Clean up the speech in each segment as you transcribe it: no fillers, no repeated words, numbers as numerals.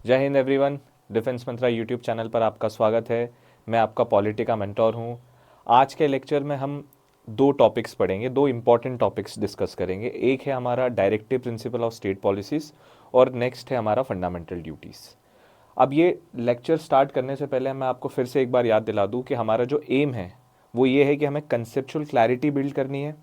जय Hind everyone. Defence मंत्रा YouTube channel पर आपका स्वागत है। मैं आपका पॉलिटी का मेंटोर हूं। आज के लेक्चर में हम दो टॉपिक्स पढ़ेंगे, दो इंपॉर्टेंट टॉपिक्स डिस्कस करेंगे। एक है हमारा directive principle of state policies और नेक्स्ट है हमारा फंडामेंटल ड्यूटीज़। अब ये लेक्चर स्टार्ट करने से पहले मैं आपको फिर से एक बार याद दिला दूं कि हमारा जो एम है वो ये है कि हमें कंसेप्चुअल क्लैरिटी बिल्ड करनी है,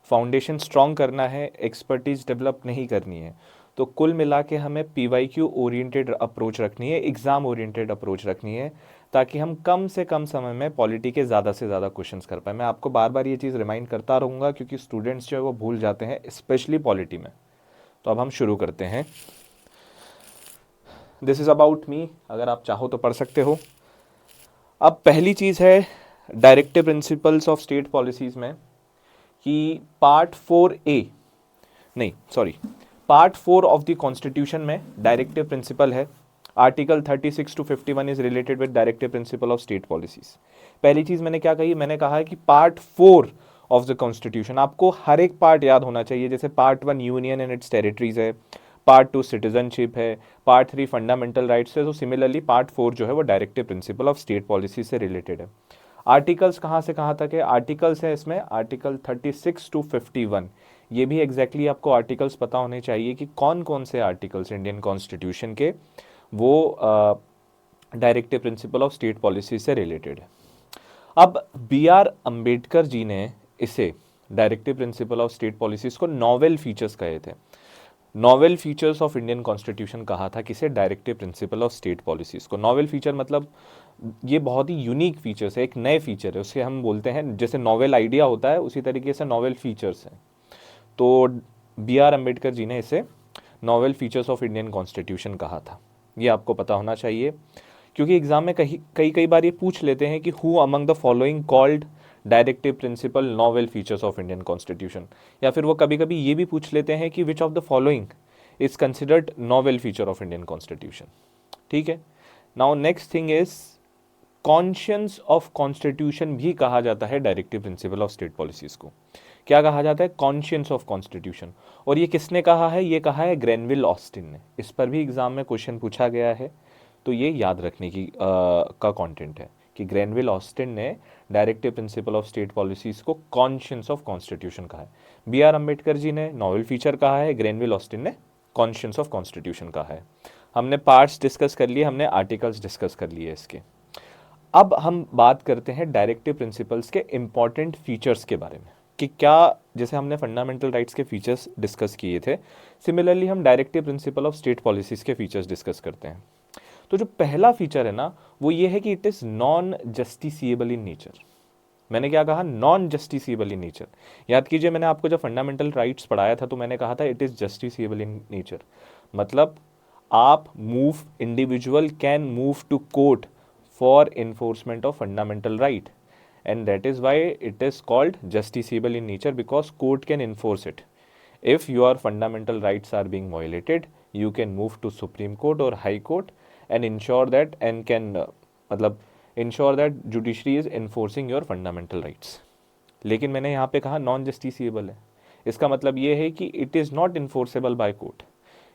फाउंडेशन स्ट्रॉन्ग करना है, एक्सपर्टीज डेवलप नहीं करनी है। तो कुल मिला के हमें पीवाईक्यू ओरिएंटेड अप्रोच रखनी है, एग्जाम ओरिएंटेड अप्रोच रखनी है, ताकि हम कम से कम समय में पॉलिटी के ज़्यादा से ज़्यादा क्वेश्चंस कर पाए। मैं आपको बार बार ये चीज़ रिमाइंड करता रहूँगा क्योंकि स्टूडेंट्स जो है वो भूल जाते हैं, स्पेशली पॉलिटी में। तो अब हम शुरू करते हैं। दिस इज़ अबाउट मी, अगर आप चाहो तो पढ़ सकते हो। अब पहली चीज़ है directive principles of state policies में कि पार्ट 4 ऑफ द कॉन्स्टिट्यूशन में डायरेक्टिव प्रिंसिपल है। Article 36 to 51 is related with directive principle of state policies. पहली चीज मैंने क्या कही, मैंने कहा है कि पार्ट 4 ऑफ द कॉन्स्टिट्यूशन, आपको हर एक पार्ट याद होना चाहिए। जैसे part 1 union and it's territories है, पार्ट 2 सिटीजनशिप है, पार्ट 3 फंडामेंटल राइट्स है। तो सिमिलरली पार्ट 4 जो है वो directive principle of state policy से रिलेटेड है। आर्टिकल्स कहाँ से कहाँ तक है? आर्टिकल्स है इसमें आर्टिकल 36 to 51। ये भी एग्जैक्टली आपको आर्टिकल्स पता होने चाहिए कि कौन कौन से आर्टिकल्स इंडियन कॉन्स्टिट्यूशन के वो directive principle of state policy से रिलेटेड है। अब बी आर अम्बेडकर जी ने इसे directive principle of state policies को नॉवेल फीचर्स कहे थे। Novel features of Indian constitution कहा था किसे? Directive principle of state policies को। नॉवेल फीचर मतलब ये बहुत ही यूनिक फीचर्स है, एक नए फीचर है, उसे हम बोलते हैं, जैसे नॉवेल आइडिया होता है उसी तरीके से नॉवेल फीचर्स हैं। तो बी आर अम्बेडकर जी ने इसे novel features of Indian constitution कहा था। ये आपको पता होना चाहिए क्योंकि एग्जाम में कई बार ये पूछ लेते हैं कि who among the following called directive principle novel features of Indian constitution, या फिर वो कभी कभी ये भी पूछ लेते हैं कि which of the following is considered novel feature of Indian constitution. ठीक है, now next thing is conscience of constitution भी कहा जाता है directive principle of state policies को। क्या कहा जाता है? Conscience of constitution. और ये किसने कहा है? ये कहा है ग्रेनविल ऑस्टिन ने। इस पर भी एग्जाम में क्वेश्चन पूछा गया है, तो ये याद रखने की का कंटेंट है कि ग्रेनविल ऑस्टिन ने directive principle of state policies को कॉन्शियंस ऑफ कॉन्स्टिट्यूशन कहा है। बी आर अम्बेडकर जी ने नॉवेल फीचर कहा है, ग्रेनविल ऑस्टिन ने कॉन्शियंस ऑफ कॉन्स्टिट्यूशन कहा है। हमने पार्ट्स डिस्कस कर लिए, हमने आर्टिकल्स डिस्कस कर लिए इसके। अब हम बात करते हैं डायरेक्टिव प्रिंसिपल्स के इंपॉर्टेंट फीचर्स के बारे में कि क्या, जैसे हमने फंडामेंटल राइट्स के फीचर्स डिस्कस किए थे, सिमिलरली हम directive principle of state policies के फीचर्स डिस्कस करते हैं। तो जो पहला फीचर है ना, वो ये है कि it is non justiciable in nature. मैंने क्या कहा? Non justiciable in nature. याद कीजिए, मैंने आपको जब फंडामेंटल राइट्स पढ़ाया था तो मैंने कहा था it is justiciable in nature, मतलब आप individual can move to court for enforcement of fundamental right, and that is why it is called justiciable in nature, because court can enforce it. If your fundamental rights are being violated, you can move to Supreme Court or High Court and ensure that, and can मतलब ensure that judiciary is enforcing your fundamental rights. लेकिन मैंने यहाँ पे कहा non justiciable है। इसका मतलब ये है कि it is not enforceable by court.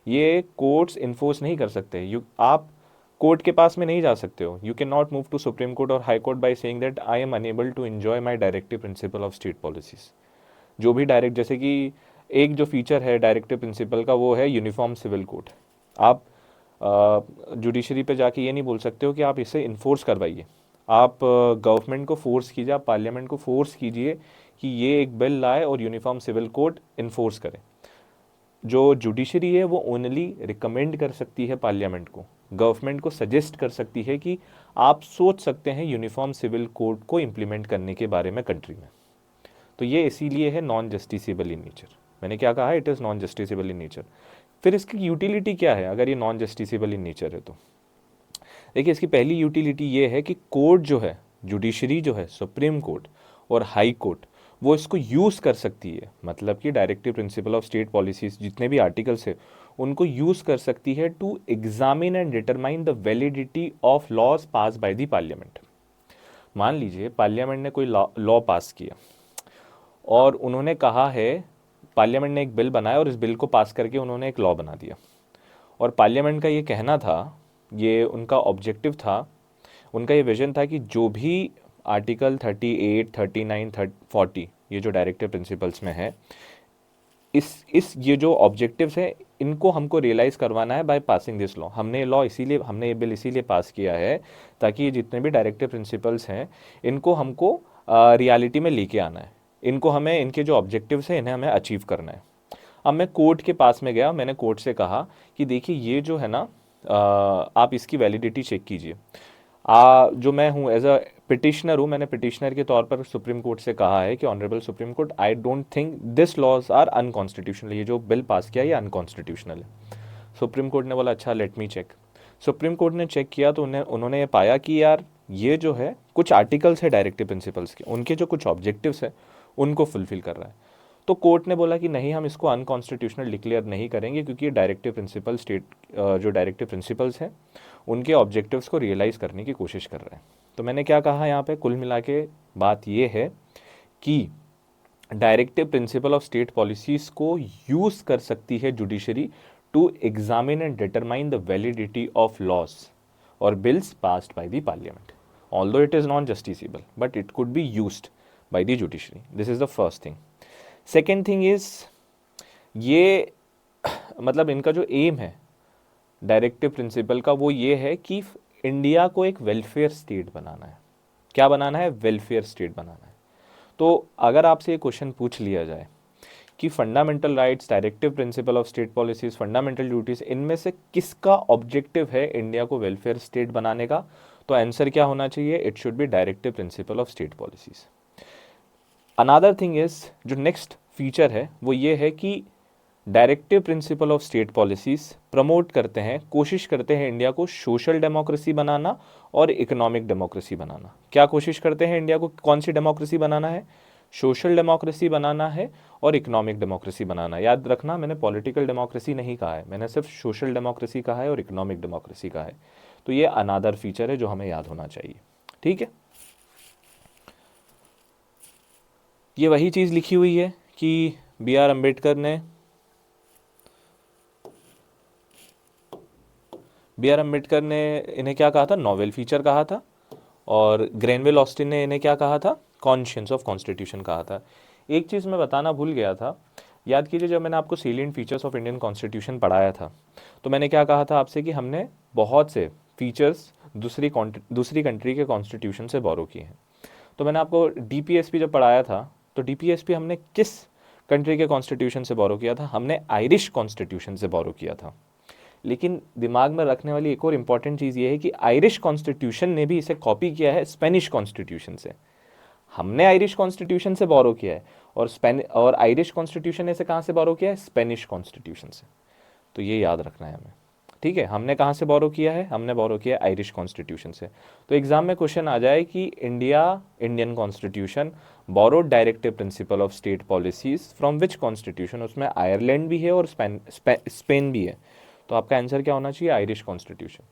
ये कोर्ट्स इन्फोर्स नहीं कर सकते। आप कोर्ट के पास में नहीं जा सकते हो। You can not move to supreme court और high court by saying that I am unable to enjoy my directive principle of state policies. जो भी डायरेक्ट, जैसे कि एक जो फीचर है डायरेक्टिव प्रिंसिपल का वो है यूनिफॉर्म सिविल कोड। आप जुडिशरी पे जाके ये नहीं बोल सकते हो कि आप इसे इन्फोर्स करवाइए। आप गवर्नमेंट को फोर्स कीजिए, आप पार्लियामेंट को फोर्स कीजिए कि ये एक बिल लाए और यूनिफॉर्म सिविल कोड इन्फोर्स करे। जो जुडिशरी है वो ओनली रिकमेंड कर सकती है पार्लियामेंट को, गवर्नमेंट को सजेस्ट कर सकती है कि आप सोच सकते हैं यूनिफॉर्म सिविल कोड को इम्प्लीमेंट करने के बारे में कंट्री में। तो ये इसीलिए है नॉन जस्टिसिएबल इन नेचर। मैंने क्या कहा? It is non justiciable in nature. फिर इसकी यूटिलिटी क्या है अगर ये नॉन जस्टिसिएबल इन नेचर है? तो देखिए, इसकी पहली यूटिलिटी ये है कि कोर्ट जो है, जुडिशरी जो है, सुप्रीम कोर्ट और हाई कोर्ट, वो इसको यूज़ कर सकती है। मतलब कि directive principle of state policies जितने भी आर्टिकल्स है उनको यूज़ कर सकती है to examine and determine the validity of laws pass by the parliament. मान लीजिए पार्लियामेंट ने कोई लॉ पास किया और उन्होंने कहा है, पार्लियामेंट ने एक बिल बनाया और इस बिल को पास करके उन्होंने एक लॉ बना दिया, और पार्लियामेंट का ये कहना था ये उनका ऑब्जेक्टिव था, उनका ये विजन था कि जो भी आर्टिकल 38, 39, 40 ये जो डायरेक्टिव प्रिंसिपल्स में है, इस ये जो ऑब्जेक्टिव्स हैं इनको हमको रियलाइज़ करवाना है बाय पासिंग दिस लॉ। हमने ये बिल इसीलिए पास किया है ताकि ये जितने भी डायरेक्टिव प्रिंसिपल्स हैं इनको हमको रियलिटी में लेके आना है, इनको हमें, इनके जो ऑब्जेक्टिव्स हैं इन्हें हमें अचीव करना है। अब मैं कोर्ट के पास में गया, मैंने कोर्ट से कहा कि देखिए ये जो है ना, आप इसकी वैलिडिटी चेक कीजिए। जो मैं हूँ एज अ पिटिशनर हूँ, मैंने पिटिशनर के तौर पर सुप्रीम कोर्ट से कहा है कि honourable supreme court, I don't think this laws are unconstitutional, ये जो बिल पास किया ये अनकॉन्स्टिट्यूशनल है। सुप्रीम कोर्ट ने बोला अच्छा let me check. Supreme court ने चेक किया तो उन्होंने ये पाया कि यार ये जो है कुछ आर्टिकल्स है डायरेक्टिव प्रिंसिपल्स के, उनके जो कुछ ऑब्जेक्टिव्स है उनको फुलफिल कर रहा है। तो कोर्ट ने बोला कि नहीं, हम इसको अनकॉन्स्टिट्यूशनल डिक्लेयर नहीं करेंगे क्योंकि ये डायरेक्टिव प्रिंसिपल जो डायरेक्टिव प्रिंसिपल्स हैं उनके ऑब्जेक्टिव्स को रियलाइज़ करने की कोशिश कर रहे हैं। तो मैंने क्या कहा यहाँ पे, कुल मिला के बात ये है कि directive principle of state policies को यूज़ कर सकती है judiciary to examine and determine the validity of laws और bills passed by the parliament, although it is non justiciable but it could be used by the judiciary. This is the first thing. Second thing is, ये मतलब इनका जो M है directive principle का वो ये है कि इंडिया को एक वेलफेयर स्टेट बनाना है। क्या बनाना है? वेलफेयर स्टेट बनाना है। तो अगर आपसे ये क्वेश्चन पूछ लिया जाए कि fundamental rights, directive principle of state policies, fundamental duties, इनमें से किसका ऑब्जेक्टिव है इंडिया को वेलफेयर स्टेट बनाने का, तो आंसर क्या होना चाहिए? It should B directive principle of state policies. Another thing is, जो नेक्स्ट फीचर है वो ये है कि directive principle of state policies promote करते हैं, कोशिश करते हैं इंडिया को सोशल डेमोक्रेसी बनाना और इकोनॉमिक डेमोक्रेसी बनाना। क्या कोशिश करते हैं इंडिया को, कौन सी डेमोक्रेसी बनाना है? सोशल डेमोक्रेसी बनाना है और इकोनॉमिक डेमोक्रेसी बनाना। याद रखना, मैंने पॉलिटिकल डेमोक्रेसी नहीं कहा है, मैंने सिर्फ सोशल डेमोक्रेसी कहा है और इकोनॉमिक डेमोक्रेसी कहा है। तो ये अनादर फीचर है जो हमें याद होना चाहिए। ठीक है, ये वही चीज़ लिखी हुई है कि बी आर अम्बेडकर ने इन्हें क्या कहा था? नॉवेल फीचर कहा था। और ग्रेनवेल ऑस्टिन ने इन्हें क्या कहा था? कॉन्शियंस ऑफ कॉन्स्टिट्यूशन कहा था। एक चीज़ मैं बताना भूल गया था, याद कीजिए जब मैंने आपको salient features of Indian constitution पढ़ाया था तो मैंने क्या कहा था आपसे कि हमने बहुत से फीचर्स दूसरी कंट्री के कॉन्स्टिट्यूशन से बोरो किए हैं। तो मैंने आपको डीपीएसपी जब पढ़ाया था तो डीपीएसपी हमने किस कंट्री के कॉन्स्टिट्यूशन से बोरो किया था? हमने आयरिश कॉन्स्टिट्यूशन से बोरो किया था। लेकिन दिमाग में रखने वाली एक और इम्पॉर्टेंट चीज़ ये है कि आयरिश कॉन्स्टिट्यूशन ने भी इसे कॉपी किया है स्पेनिश कॉन्स्टिट्यूशन से। हमने आयरिश कॉन्स्टिट्यूशन से बोरो किया है और आयरिश कॉन्स्टिट्यूशन ने इसे कहाँ से बोरो किया है? स्पेनिश कॉन्स्टिट्यूशन से। तो ये याद रखना है हमें। ठीक है, हमने कहाँ से बोरो किया है? हमने बोरो किया है आयरिश कॉन्स्टिट्यूशन से। तो एग्जाम में क्वेश्चन आ जाए कि Indian constitution borrowed directive principle of state policies from which constitution, उसमें आयरलैंड भी है और स्पेन भी है। तो आपका आंसर क्या होना चाहिए? Irish constitution.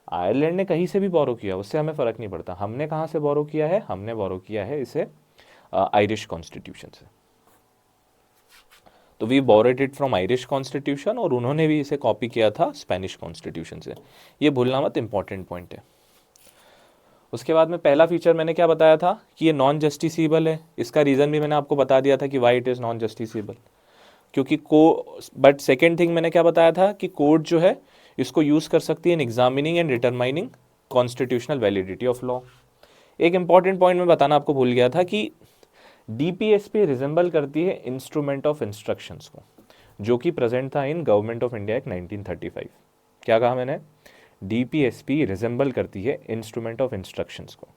आयरलैंड ने कहीं से भी बोरो किया, उससे हमें फ़र्क नहीं पड़ता। हमने कहाँ से बोरो किया है? हमने बोरो किया है इसे आयरिश कॉन्स्टिट्यूशन से। तो we borrowed it from Irish constitution और उन्होंने भी इसे कॉपी किया था स्पेनिश कॉन्स्टिट्यूशन से। ये भूलना मत, इंपॉर्टेंट पॉइंट है। उसके बाद में पहला फीचर मैंने क्या बताया था कि ये नॉन जस्टिसेबल है। इसका रीज़न भी मैंने आपको बता दिया था कि why it is non justiciable, क्योंकि बट सेकेंड थिंग मैंने क्या बताया था कि कोर्ट जो है इसको यूज़ कर सकती है in examining and determining constitutional validity of law. एक इंपॉर्टेंट पॉइंट मैं बताना आपको भूल गया था कि डीपीएसपी रिजेंबल करती है इंस्ट्रूमेंट ऑफ इंस्ट्रक्शंस को, जो कि प्रेजेंट था in government of India act 1935। क्या कहा मैंने? डीपीएसपी रिजेंबल करती है इंस्ट्रूमेंट ऑफ इंस्ट्रक्शंस को।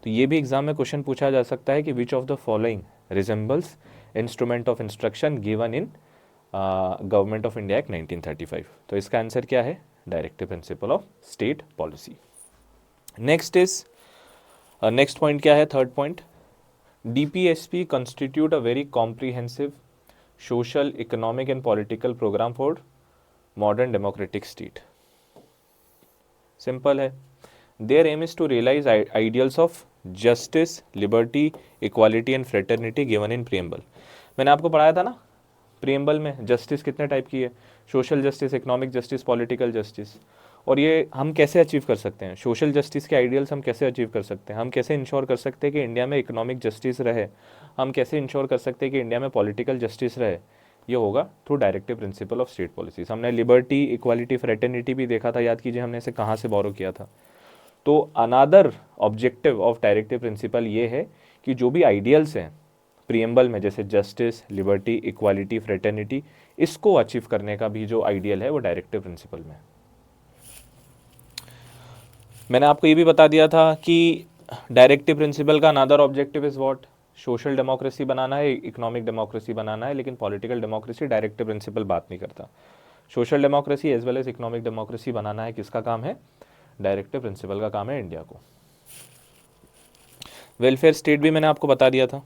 तो ये भी एग्जाम में क्वेश्चन पूछा जा सकता है कि which of the following resembles instrument of instruction given in government of India act 1935। तो इसका आंसर क्या है? Directive principle of state policy. Next point क्या है? Third point, DPSP constitute a very comprehensive social, economic and political program for modern democratic state. Simple है, their aim is to realize ideals of justice, liberty, equality and fraternity given in preamble. मैंने आपको पढ़ाया था ना preamble में justice कितने type की है? Social justice, economic justice, political justice. और ये हम कैसे अचीव कर सकते हैं, सोशल जस्टिस के आइडियल्स हम कैसे अचीव कर सकते हैं, हम कैसे इंश्योर कर सकते हैं कि इंडिया में इकोनॉमिक जस्टिस रहे, हम कैसे इंश्योर कर सकते हैं कि इंडिया में पॉलिटिकल जस्टिस रहे, ये होगा through directive principle of state policies. हमने लिबर्टी, इक्वालिटी, फ्रेटर्निटी भी देखा था, याद कीजिए हमने इसे कहाँ से बोरो किया था। तो another objective of directive principle ये है कि जो भी आइडियल्स हैं प्रीएम्बल में, जैसे जस्टिस, लिबर्टी, इक्वालिटी, फ्रेटर्निटी, इसको अचीव करने का भी जो आइडियल है वो डायरेक्टिव प्रिंसिपल में। मैंने आपको ये भी बता दिया था कि डायरेक्टिव प्रिंसिपल का another objective is what, social democracy बनाना है, इकोनॉमिक डेमोक्रेसी बनाना है, लेकिन पॉलिटिकल डेमोक्रेसी डायरेक्टिव प्रिंसिपल बात नहीं करता। Social democracy as well as economic democracy बनाना है किसका काम है, डायरेक्टिव प्रिंसिपल का काम है इंडिया को। वेलफेयर स्टेट भी मैंने आपको बता दिया था।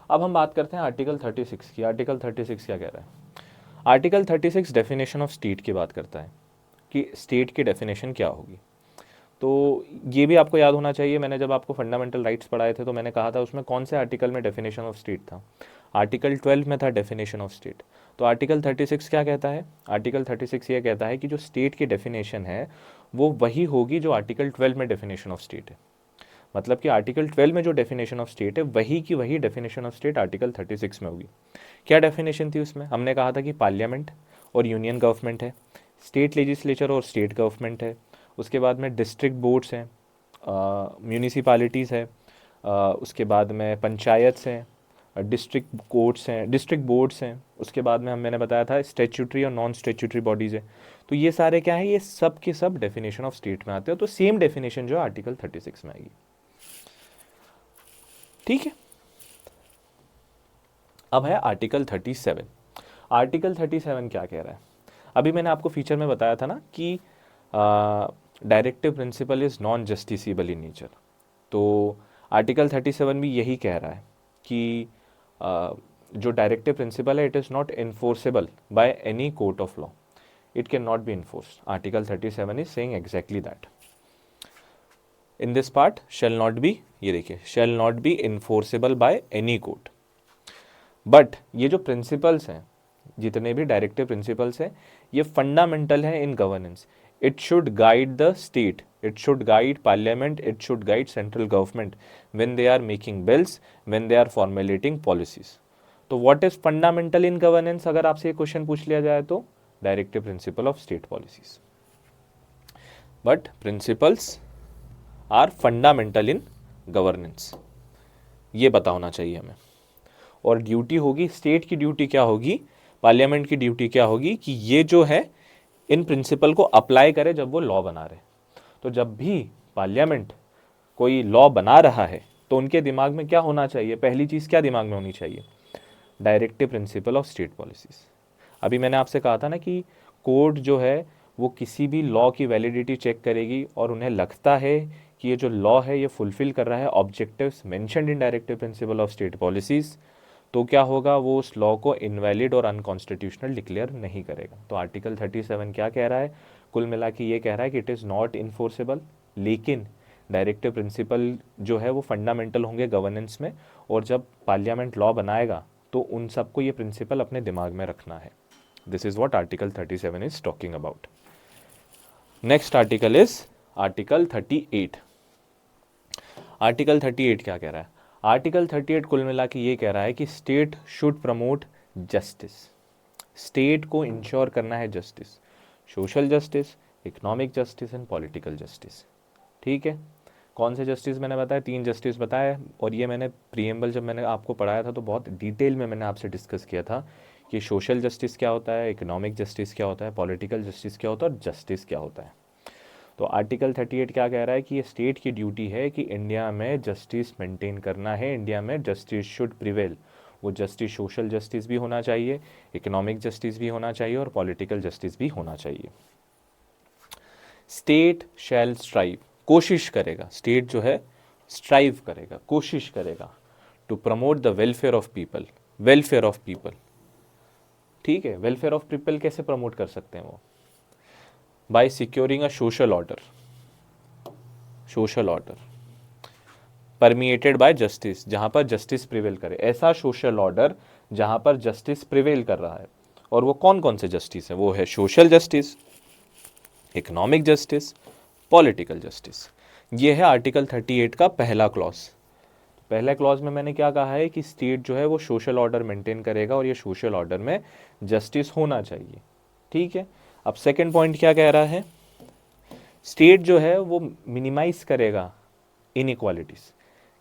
अब हम बात करते हैं आर्टिकल 36 की। आर्टिकल 36 क्या कह रहा है? आर्टिकल 36 डेफिनेशन ऑफ स्टेट की बात करता है कि स्टेट की डेफिनेशन क्या होगी। तो ये भी आपको याद होना चाहिए, मैंने जब आपको फंडामेंटल राइट्स पढ़ाए थे तो मैंने कहा था उसमें कौन से आर्टिकल में डेफिनेशन ऑफ स्टेट था, आर्टिकल 12 में था डेफिनेशन ऑफ स्टेट। तो आर्टिकल 36 क्या कहता है? आर्टिकल 36 ये कहता है कि जो स्टेट की डेफिनेशन है वो वही होगी जो आर्टिकल 12 में डेफिनेशन ऑफ स्टेट है। मतलब कि आर्टिकल 12 में जो डेफिनेशन ऑफ स्टेट है वही की वही डेफिनेशन ऑफ स्टेट आर्टिकल 36 में होगी। क्या डेफिनेशन थी उसमें? हमने कहा था कि पार्लियामेंट और यूनियन गवर्नमेंट है, स्टेट लेजिस्लेचर और स्टेट गवर्नमेंट है, उसके बाद में डिस्ट्रिक्ट बोर्ड्स हैं, म्यूनिसिपैलिटीज़ है, उसके बाद में पंचायत्स हैं, डिस्ट्रिक्ट कोर्ट्स हैं, डिस्ट्रिक्ट बोर्ड्स हैं, उसके बाद में मैंने बताया था स्टैट्यूटरी और नॉन स्टैट्यूटरी बॉडीज़ है। तो ये सारे क्या है, ये सब के सब डेफिनेशन ऑफ स्टेट में आते हैं। तो सेम डेफिनेशन जो है आर्टिकल 36 में आएगी। ठीक है, अब है आर्टिकल 37। आर्टिकल 37 क्या कह रहा है? अभी मैंने आपको फीचर में बताया था ना कि directive principle is non justiciable in nature. तो आर्टिकल 37 भी यही कह रहा है कि जो डायरेक्टिव प्रिंसिपल है it is not enforceable by any court of law, it can not be enforced. Article 37 is saying exactly that. In this part shall not be, ये देखिए, shall not be enforceable by any court. But ये जो principles हैं, जितने भी directive principles हैं, ये fundamental हैं in governance. It should guide the state, it should guide parliament, it should guide central government when they are making bills, when they are formulating policies. तो what is fundamental in governance, अगर आपसे ये question पूछ लिया जाए तो directive principle of state policies. But principles are fundamental in governance, ये पता होना चाहिए हमें। और ड्यूटी होगी, स्टेट की ड्यूटी क्या होगी, पार्लियामेंट की ड्यूटी क्या होगी कि ये जो है इन प्रिंसिपल को अप्लाई करे जब वो लॉ बना रहे। तो जब भी पार्लियामेंट कोई लॉ बना रहा है तो उनके दिमाग में क्या होना चाहिए, पहली चीज़ क्या दिमाग में होनी चाहिए, directive principle of state policies. अभी मैंने आपसे कहा था ना कि कोर्ट जो है वो किसी भी लॉ की वैलिडिटी चेक करेगी और उन्हें लगता है कि ये जो लॉ है ये फुलफिल कर रहा है objectives mentioned in directive principle of state policies, तो क्या होगा, वो उस लॉ को इनवैलिड और अनकॉन्स्टिट्यूशनल डिक्लेयर नहीं करेगा। तो आर्टिकल 37 क्या कह रहा है, कुल मिला के ये कह रहा है कि इट इज़ नॉट इन्फोर्सेबल, लेकिन डायरेक्टिव प्रिंसिपल जो है वो फंडामेंटल होंगे गवर्नेंस में, और जब पार्लियामेंट लॉ बनाएगा तो उन सबको ये प्रिंसिपल अपने दिमाग में रखना है। This is what article 37 is talking about. Next article is article 38। Article 38 क्या कह रहा है? आर्टिकल 38 कुल मिला के ये कह रहा है कि state should promote justice, state को इंश्योर करना है justice, social justice, economic justice and political justice. ठीक है, कौन से जस्टिस मैंने बताया, 3 जस्टिस बताया, और ये मैंने प्रीएम्बल जब मैंने आपको पढ़ाया था तो बहुत डिटेल में मैंने आपसे डिस्कस किया था कि सोशल जस्टिस क्या होता है, इकोनॉमिक जस्टिस क्या होता है, पॉलिटिकल जस्टिस क्या होता है और जस्टिस क्या होता है। तो आर्टिकल 38 क्या कह रहा है कि ये स्टेट की ड्यूटी है कि इंडिया में जस्टिस मेंटेन करना है, इंडिया में जस्टिस शुड प्रिवेल। वो जस्टिस सोशल जस्टिस भी होना चाहिए, इकोनॉमिक जस्टिस भी होना चाहिए और पॉलिटिकल जस्टिस भी होना चाहिए। स्टेट शैल स्ट्राइव, कोशिश करेगा, स्टेट जो है स्ट्राइव करेगा, कोशिश करेगा, to promote the welfare of people, welfare of people. ठीक है, वेलफेयर ऑफ पीपल कैसे प्रमोट कर सकते हैं वो, by securing a social order, social order permeated by justice, जहां पर जस्टिस प्रिवेल करे, ऐसा सोशल ऑर्डर जहां पर जस्टिस प्रिवेल कर रहा है। और वो कौन कौन से जस्टिस है? वो है social justice, economic justice, political justice. ये है आर्टिकल 38 का पहला क्लॉज। पहले क्लॉज में मैंने क्या कहा है कि स्टेट जो है वो सोशल ऑर्डर मेंटेन करेगा और ये सोशल ऑर्डर में जस्टिस होना चाहिए। ठीक है, अब सेकंड पॉइंट क्या कह रहा है? स्टेट जो है वो मिनिमाइज करेगा इनइक्वालिटीज।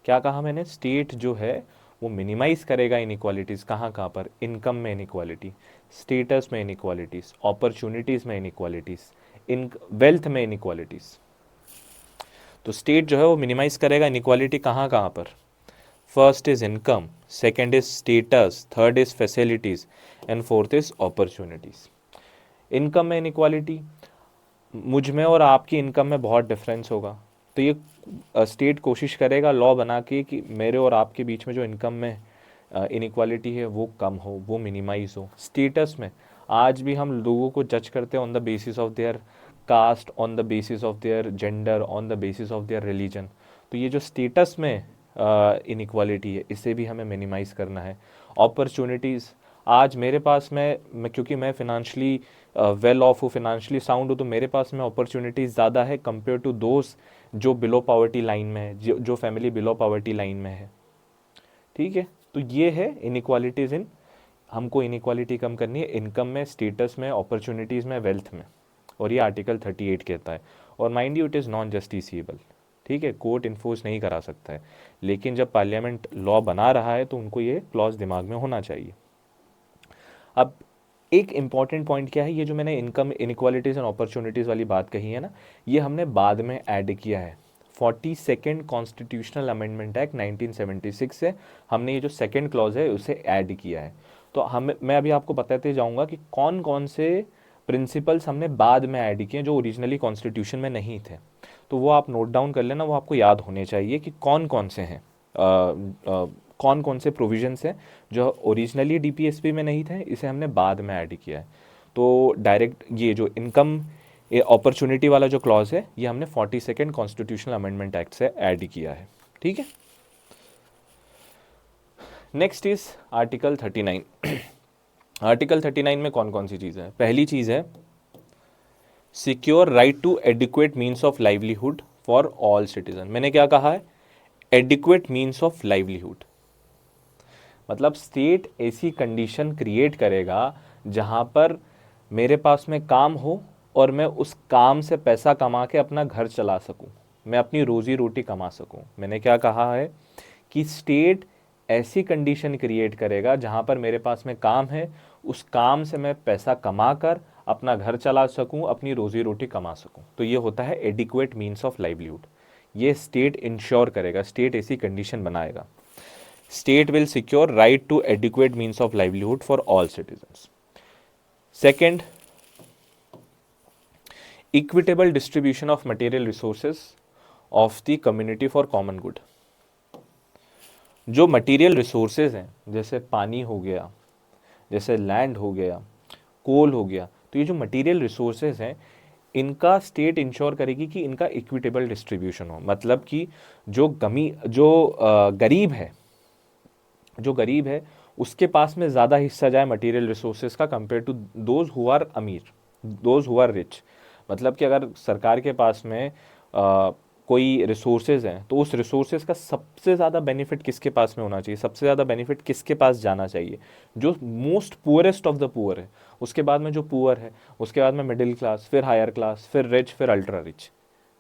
क्या कहा मैंने? स्टेट जो है वो मिनिमाइज करेगा इनइक्वालिटीज। कहाँ कहाँ पर? इनकम में इनइक्वालिटी, स्टेटस में इनइक्वालिटीज, अपॉर्चुनिटीज में इनइक्वालिटीज, इन वेल्थ में इनइक्वालिटीज। तो स्टेट जो है वो मिनिमाइज करेगा इनइक्वालिटी कहाँ कहाँ पर? First is income, second is status, third is facilities and fourth is opportunities. Income में इनइक्वालिटी, मुझ में और आपकी इनकम में बहुत डिफरेंस होगा, तो ये स्टेट कोशिश करेगा लॉ बना के कि मेरे और आपके बीच में जो इनकम में इनइक्वालिटी है वो कम हो, वो मिनिमाइज हो। स्टेटस में आज भी हम लोगों को जज करते हैं on the basis of their caste, on the basis of their gender, on the basis of their religion. तो ये जो स्टेटस में इनइक्वालिटी है इसे भी हमें मिनिमाइज करना है। अपॉर्चुनिटीज़, आज मेरे पास मैं क्योंकि मैं फिनेंशियली वेल ऑफ हूँ, फिनेंशियली साउंड हूँ, तो मेरे पास में अपॉर्चुनिटीज़ ज़्यादा है कंपेयर टू दोस्त जो बिलो पॉवर्टी लाइन में है, जो फैमिली बिलो पॉवर्टी लाइन में है। ठीक है, तो ये है इनइक्वालिटीज़ इन, हमको इनइक्वालिटी कम करनी है इनकम में, स्टेटस में, अपॉर्चुनिटीज़ में, वेल्थ में, और ये आर्टिकल 38 कहता है। और mind you it is non justiciable. ठीक है, कोर्ट इन्फोर्स नहीं करा सकता है, लेकिन जब पार्लियामेंट लॉ बना रहा है तो उनको ये क्लॉज दिमाग में होना चाहिए। अब एक इंपॉर्टेंट पॉइंट क्या है, ये जो मैंने इनकम इनइक्वालिटीज़ एंड अपॉर्चुनिटीज़ वाली बात कही है ना, ये हमने बाद में ऐड किया है। 42nd कॉन्स्टिट्यूशनल अमेंडमेंट एक्ट 1976 से हमने ये जो सेकेंड क्लॉज है उसे ऐड किया है। तो मैं अभी आपको बताते जाऊंगा कि कौन कौन से प्रिंसिपल्स हमने बाद में ऐड किए जो ओरिजिनली कॉन्स्टिट्यूशन में नहीं थे। तो वो आप नोट डाउन कर लेना, वो आपको याद होने चाहिए कि कौन कौन से हैं, कौन कौन से प्रोविजंस हैं जो ओरिजिनली डीपीएसपी में नहीं थे, इसे हमने बाद में ऐड किया है। तो डायरेक्ट ये जो इनकम अपॉर्चुनिटी वाला जो क्लॉज है ये हमने 42nd कॉन्स्टिट्यूशनल अमेंडमेंट एक्ट से ऐड किया है। ठीक है, नेक्स्ट इज आर्टिकल 39। आर्टिकल 39 में कौन कौन सी चीज़ें हैं? पहली चीज़ है secure right to adequate means of livelihood for all citizen. मैंने क्या कहा है? एडिक्वेट मीन्स ऑफ लाइवलीहुड, मतलब स्टेट ऐसी कंडीशन क्रिएट करेगा जहां पर मेरे पास में काम हो और मैं उस काम से पैसा कमा के अपना घर चला सकूं, मैं अपनी रोजी रोटी कमा सकूं। मैंने क्या कहा है कि स्टेट ऐसी कंडीशन क्रिएट करेगा जहां पर मेरे पास में काम है, उस काम से मैं पैसा कमा कर अपना घर चला सकूं, अपनी रोजी रोटी कमा सकूं। तो ये होता है एडिक्वेट मीन्स ऑफ लाइवलीहुड। ये स्टेट इंश्योर करेगा, स्टेट ऐसी कंडीशन बनाएगा। State will secure right to adequate means of livelihood for all citizens. Second, equitable distribution of material resources of the community for common good. जो material resources हैं, जैसे पानी हो गया, जैसे लैंड हो गया, कोल हो गया, तो ये जो मटेरियल रिसोर्सेज हैं इनका स्टेट इंश्योर करेगी कि इनका इक्विटेबल डिस्ट्रीब्यूशन हो। मतलब कि जो गरीब है उसके पास में ज़्यादा हिस्सा जाए मटेरियल रिसोर्सेज का compare to those who are अमीर, दोज हु आर रिच। मतलब कि अगर सरकार के पास में कोई रिसोर्सेज हैं तो उस रिसोर्सेज का सबसे ज़्यादा बेनिफिट किसके पास में होना चाहिए, सबसे ज़्यादा बेनिफिट किसके पास जाना चाहिए? जो most poorest of the poor है, उसके बाद में जो पुअर है, उसके बाद में मिडिल क्लास, फिर हायर क्लास, फिर रिच, फिर अल्ट्रा रिच।